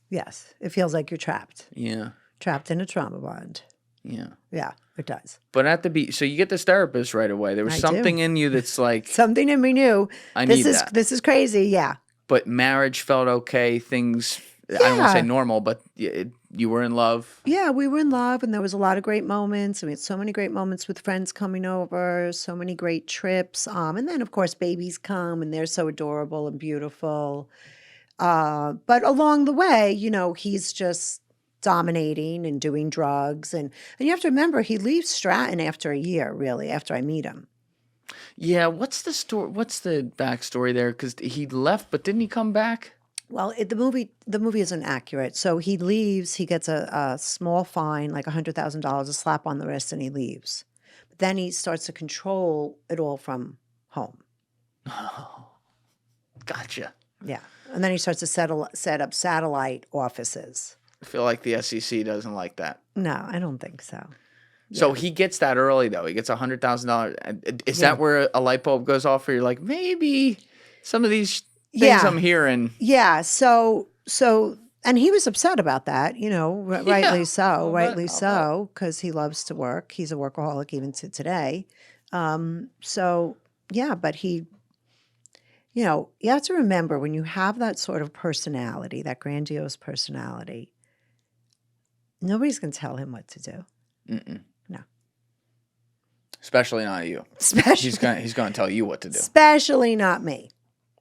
Yes. It feels like you're trapped. Yeah. Trapped in a trauma bond. Yeah. Yeah, it does. But so you get this therapist right away. There was I something do. in you that's like, Something in me knew. I This need is that. this is crazy. Yeah. But marriage felt okay. Things, I don't want to say Yeah. normal, but you were in love. Yeah, we were in love and there was a lot of great moments. We had so many great moments with friends coming over, so many great trips. And then of course babies come and they're so adorable and beautiful. But along the way, you know, he's just dominating and doing drugs and you have to remember he leaves Stratton after a year, really, after I meet him. Yeah. What's the story? What's the backstory there? Because he left, but didn't he come back? Well, the movie isn't accurate. So he leaves, he gets a small fine, like $100,000, a slap on the wrist, and he leaves. But then he starts to control it all from home. Oh, gotcha. Yeah. And then he starts to set up satellite offices. I feel like the SEC doesn't like that. No, I don't think so. So he gets that early, though. He gets $100,000. Is Yeah. that where a light bulb goes off? Where you're like, maybe some of these things I'm hearing. Yeah. So, and he was upset about that, you know, rightly so, because he loves to work. He's a workaholic even to today. So, yeah, but he, you know, you have to remember when you have that sort of personality, that grandiose personality, nobody's going to tell him what to do. Mm-mm. No. Especially not you. Especially, He's gonna tell you what to do. especially not me.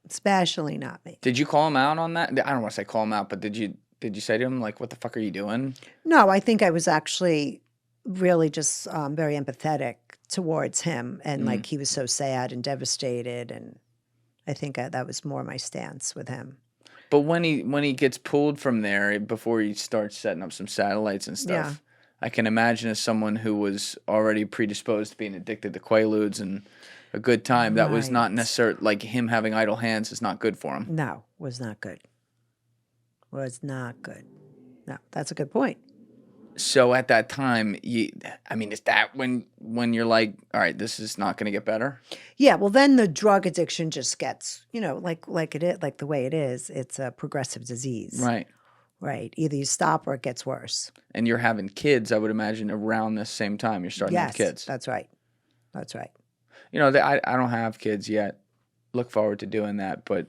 Especially not me. Did you call him out on that? I don't want to say call him out, but did you say to him, like, what the fuck are you doing? No, I think I was actually really just very empathetic towards him. And like he was so sad and devastated. And I think that was more my stance with him. But when he gets pulled from there, before he starts setting up some satellites and stuff, Yeah. I can imagine as someone who was already predisposed to being addicted to Quaaludes and a good time, that was not Right. necessarily, like, him having idle hands is not good for him. No, was not good. Was not good. No, that's a good point. So at that time, is that when you're like, all right, this is not going to get better? Yeah, well, then the drug addiction just gets, you know, like it is, like the way it is. It's a progressive disease, Right. right? Either you stop or it gets worse. And you're having kids, I would imagine, around this same time you're starting to have Yes, kids. that's right. That's right. You know, I don't have kids yet. Look forward to doing that, but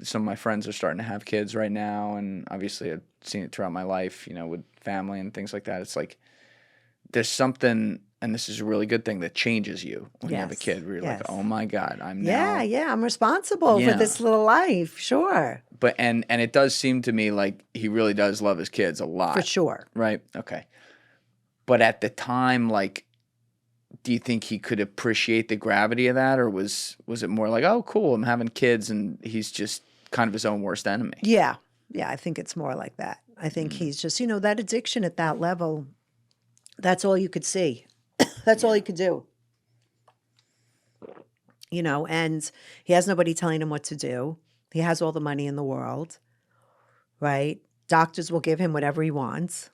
some of my friends are starting to have kids right now, and obviously I've seen it throughout my life, you know, with family and things like that. It's like there's something, and this is a really good thing, that changes you when you have a Yes, kid, where you're like, yes. oh my God, I'm now. Yeah, I'm responsible Yeah. for this little life, sure, But and it does seem to me like he really does love his kids a lot. for sure. Right? Okay. But at the time, like, do you think he could appreciate the gravity of that, or was it more like, oh, cool, I'm having kids, and he's just kind of his own worst enemy? Yeah, I think it's more like that. I think he's just, you know, that addiction at that level, that's all you could see. That's all he could do. You know, and he has nobody telling him what to do. He has all the money in the world, right? Doctors will give him whatever he wants.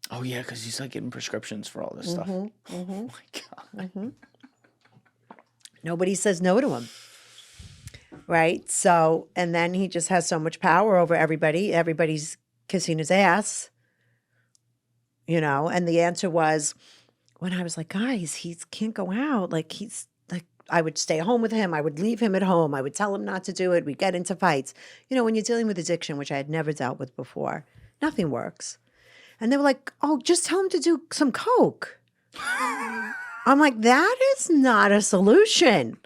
Oh yeah, because he's like getting prescriptions for all this stuff. Oh my God. Nobody says no to him, right? So, and then he just has so much power over everybody. Everybody's kissing his ass, and the answer was, when I was like, guys, he can't go out. Like, he's like, I would stay home with him. I would leave him at home. I would tell him not to do it. We'd get into fights. When you're dealing with addiction, which I had never dealt with before, nothing works. And they were like, oh, just tell him to do some coke. I'm like, that is not a solution.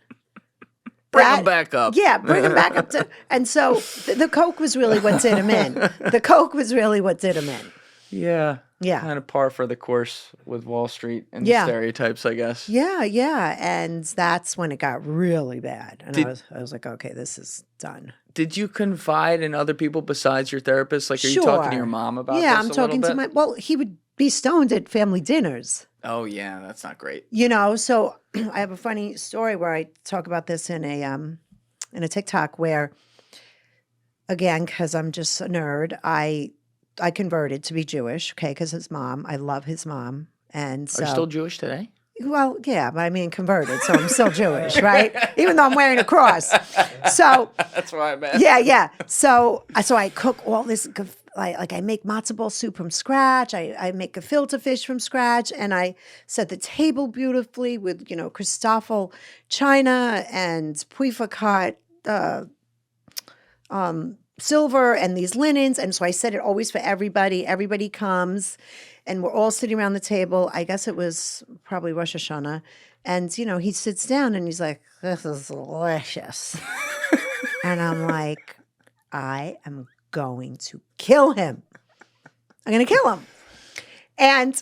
Bring him back up. Yeah, bring him back up. And so the coke was really what did him in. The coke was really what did him in. Yeah. Yeah. Kind of par for the course with Wall Street and the stereotypes, I guess. Yeah, yeah. And that's when it got really bad. And I was like, okay, this is done. Did you confide in other people besides your therapist? Like, are you talking to your mom about this I'm talking to well, he would be stoned at family dinners. Oh, yeah, that's not great. So I have a funny story where I talk about this in a TikTok where, again, because I'm just a nerd, I converted to be Jewish, okay, because his mom, I love his mom. And so, are you still Jewish today? Well, yeah, but I mean converted, so I'm still Jewish, right? Even though I'm wearing a cross. So that's why I'm asking. Yeah. So I cook all this, like I make matzo ball soup from scratch. I make gefilte fish from scratch, and I set the table beautifully with Christoffel china and puifa cut silver and these linens. And so I set it always for everybody. Everybody comes and we're all sitting around the table. I guess it was probably Rosh Hashanah. And, he sits down and he's like, this is delicious. And I'm like, I am going to kill him. I'm going to kill him. And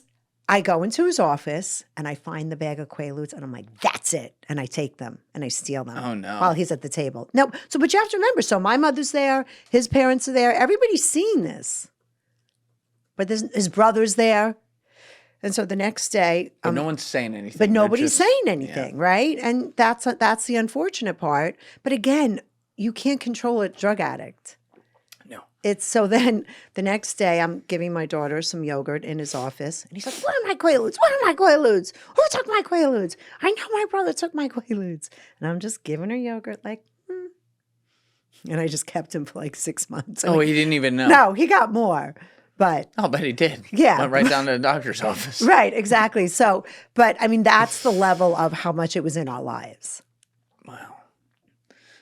I go into his office and I find the bag of Quaaludes and I'm like, that's it. And I take them and I steal them. Oh, no. While he's at the table. No, but you have to remember, so my mother's there, his parents are there, everybody's seeing this. But his brother's there. And so the next day. But no one's saying anything. But nobody's saying anything, right? And that's the unfortunate part. But again, you can't control a drug addict. No. So then the next day I'm giving my daughter some yogurt in his office. And he's like, what are my Quaaludes? What are my Quaaludes? Who took my Quaaludes? I know my brother took my Quaaludes. And I'm just giving her yogurt like, And I just kept him for like 6 months. Oh, he didn't even know. No, he got more. But I'll bet he did. Yeah. Went right down to the doctor's office. Right, exactly. So, but I mean, that's the level of how much it was in our lives. Wow.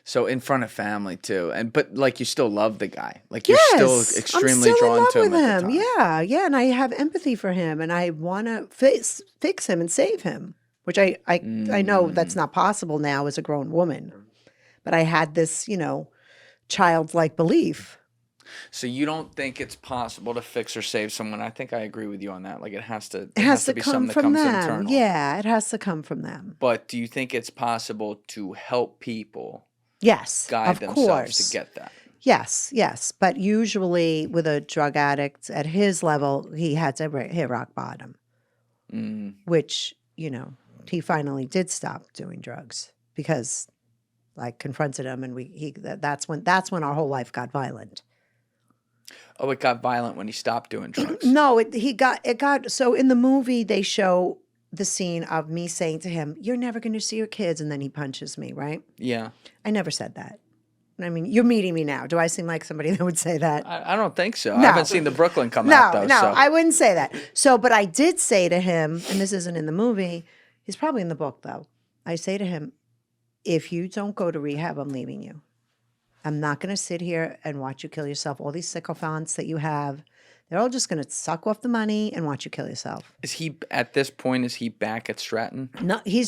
So in front of family too, but like you still love the guy, like you're Yes, still I'm extremely still drawn in love to him. with At the him. time. Yeah, and I have empathy for him, and I want to fix him and save him, which I know that's not possible now as a grown woman, but I had this childlike belief. So you don't think it's possible to fix or save someone? I think I agree with you on that. Like it has to to be come something that from comes them. internal. Yeah, it has to come from them. But do you think it's possible to help people? Yes, Guide of themselves course. to get that. Yes. But usually with a drug addict at his level, he had to hit rock bottom, which, he finally did stop doing drugs because I confronted him and that's when our whole life got violent. Oh, it got violent when he stopped doing drugs. No, it got so in the movie they show the scene of me saying to him, "You're never going to see your kids," and then he punches me, right? Yeah. I never said that. I mean, you're meeting me now. Do I seem like somebody that would say that? I don't think so. No. I haven't seen the Brooklyn come out though. No, So. I wouldn't say that. So, but I did say to him, and this isn't in the movie, he's probably in the book though. I say to him, if you don't go to rehab, I'm leaving you. I'm not going to sit here and watch you kill yourself. All these sycophants that you have, they're all just going to suck off the money and watch you kill yourself. Is he, at this point, is he back at Stratton? No, he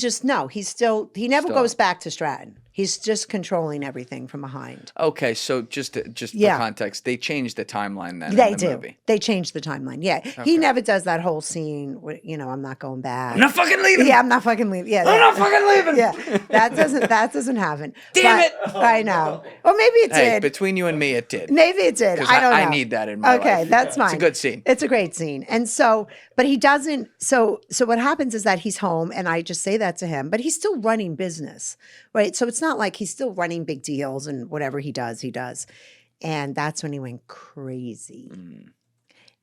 never goes back to Stratton. He's just controlling everything from behind. Okay, so just for context, they changed the timeline then They in the do. movie. They changed the timeline. Yeah. Okay. He never does that whole scene where, I'm not going back. I'm not fucking leaving. Yeah, I'm not fucking leaving. Yeah. I'm not fucking leaving. Yeah. That doesn't happen. Damn it. I know. Or maybe it did. Between you and me, it did. Maybe it did. I don't know. I need that in my life. Okay, that's fine. It's a good scene. It's a great scene. And so, but he doesn't, so what happens is that he's home and I just say that to him, but he's still running business, right? So it's not like he's still running big deals and whatever he does. And that's when he went crazy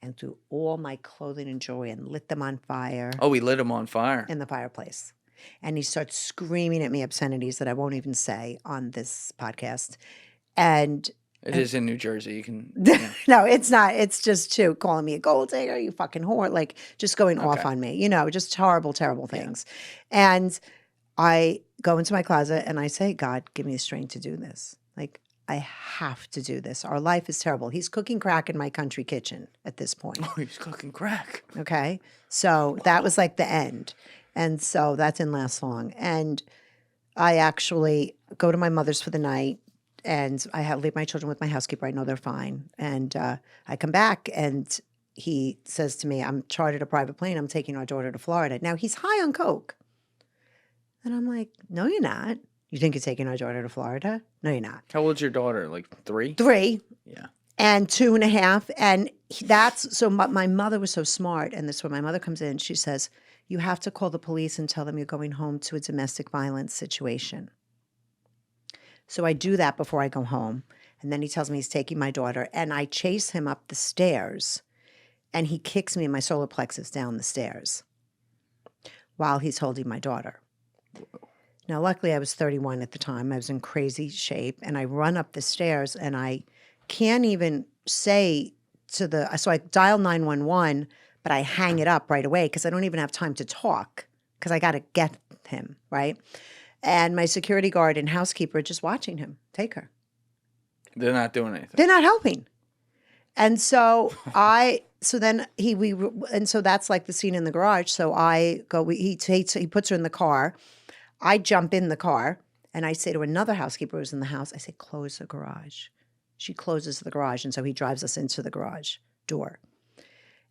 and threw all my clothing and jewelry and lit them on fire. Oh, he lit them on fire. In the fireplace. And he starts screaming at me obscenities that I won't even say on this podcast. And It is in New Jersey. You can. Yeah. no, it's not. It's just calling me a gold digger, you fucking whore, like just going off Okay. on me, just horrible, terrible things. And I go into my closet and I say, God, give me the strength to do this. Like, I have to do this. Our life is terrible. He's cooking crack in my country kitchen at this point. Oh, he's cooking crack. Okay. So that was like the end. And so that didn't last long. And I actually go to my mother's for the night. And I leave my children with my housekeeper. I know they're fine. And I come back and he says to me, I'm chartered a private plane. I'm taking our daughter to Florida. Now, he's high on coke. And I'm like, no, you're not. You think you're taking our daughter to Florida? No, you're not. How old's your daughter? Like 3? 3. Yeah. And 2.5. And that's, so my mother was so smart. And this is when my mother comes in. She says, you have to call the police and tell them you're going home to a domestic violence situation. So I do that before I go home. And then he tells me he's taking my daughter. And I chase him up the stairs. And he kicks me in my solar plexus down the stairs while he's holding my daughter. Now, luckily, I was 31 at the time. I was in crazy shape. And I run up the stairs and I can't even say so I dial 911, but I hang it up right away because I don't even have time to talk because I got to get him, right? And my security guard and housekeeper are just watching him take her. They're not doing anything. They're not helping. And so so that's like the scene in the garage. So I go, he puts her in the car. I jump in the car and I say to another housekeeper who's in the house, I say, close the garage. She closes the garage. And so he drives us into the garage door.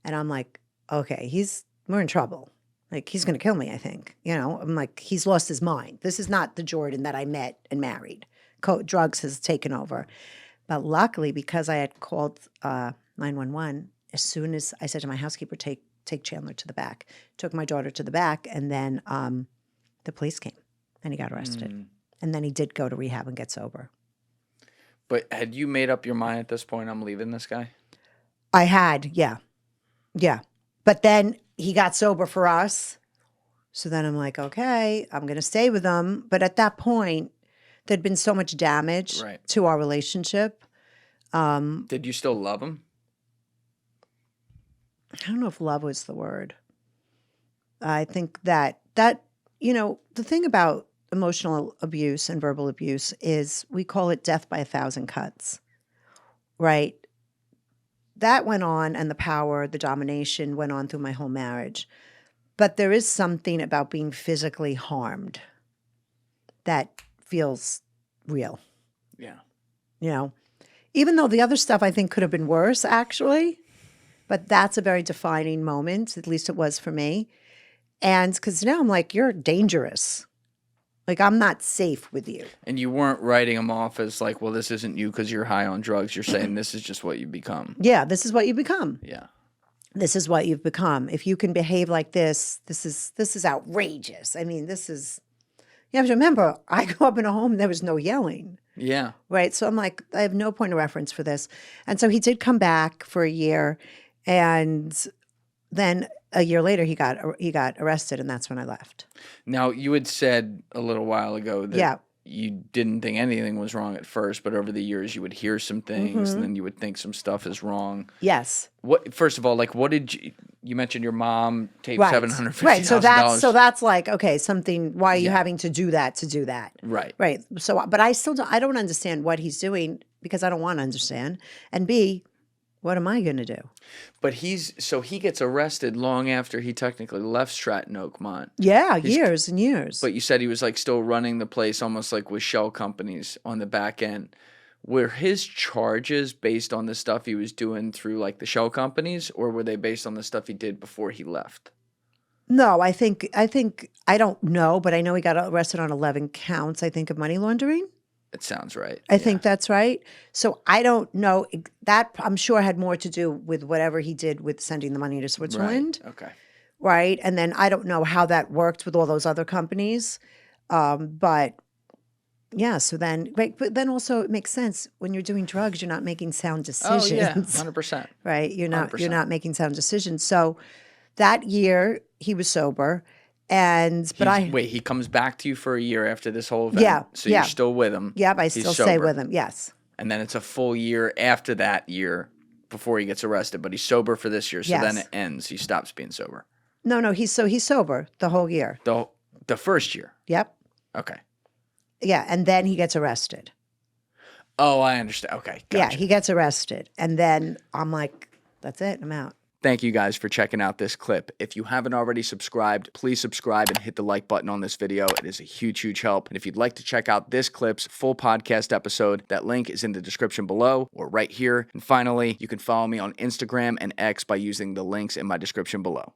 And I'm like, okay, we're in trouble. Like, he's going to kill me, I think. I'm like, he's lost his mind. This is not the Jordan that I met and married. Drugs has taken over. But luckily, because I had called 911, as soon as I said to my housekeeper, take Chandler to the back, took my daughter to the back, and then the police came and he got arrested. And then he did go to rehab and get sober. But had you made up your mind at this point, I'm leaving this guy? I had, yeah. Yeah. But then he got sober for us. So then I'm like, okay, I'm going to stay with him. But at that point, there'd been so much damage to our relationship. Did you still love him? I don't know if love was the word. I think that the thing about emotional abuse and verbal abuse is we call it death by 1,000 cuts, right? That went on, and the power, the domination went on through my whole marriage. But there is something about being physically harmed that feels real. Yeah. Even though the other stuff I think could have been worse, actually. But that's a very defining moment, at least it was for me. And because now I'm like, you're dangerous. Like, I'm not safe with you. And you weren't writing him off as like, well, this isn't you because you're high on drugs. You're saying this is just what you become. Yeah, this is what you become. Yeah. This is what you've become. If you can behave like this is outrageous. I mean, you have to remember, I grew up in a home, there was no yelling. Yeah. Right. So I'm like, I have no point of reference for this. And so he did come back for a year. And then a year later, he got arrested. And that's when I left. Now, you had said a little while ago that you didn't think anything was wrong at first, but over the years you would hear some things and then you would think some stuff is wrong. Yes. First of all, like, what did you mentioned your mom taped $750,000. Right. So that's like, okay, something, why are you having to do that? Right. Right. So, but I don't understand what he's doing because I don't want to understand. And B, what am I going to do? But he gets arrested long after he technically left Stratton Oakmont. Yeah, years and years. But you said he was like still running the place almost like with shell companies on the back end. Were his charges based on the stuff he was doing through like the shell companies, or were they based on the stuff he did before he left? No, I think I don't know, but I know he got arrested on 11 counts, I think, of money laundering. It sounds right. I think that's right. So I don't know. That I'm sure had more to do with whatever he did with sending the money to Switzerland. Right. Okay. Right. And then I don't know how that worked with all those other companies. But yeah, so then, right, but then also it makes sense when you're doing drugs, you're not making sound decisions. Oh yeah, 100%. Right. You're not making sound decisions. So that year he was sober. But wait, he comes back to you for a year after this whole event. Yeah, So yeah. you're still with him. Yep, I He's still stay sober. with him. Yes. And then it's a full year after that year before he gets arrested. But he's sober for this year. So Yes. then it ends. He stops being sober. No, he's sober the whole year. The first year. Yep. Okay. Yeah, and then he gets arrested. Oh, I understand. Okay. Gotcha. Yeah, he gets arrested. And then I'm like, that's it, I'm out. Thank you guys for checking out this clip. If you haven't already subscribed, please subscribe and hit the like button on this video. It is a huge, huge help. And if you'd like to check out this clip's full podcast episode, that link is in the description below or right here. And finally, you can follow me on Instagram and X by using the links in my description below.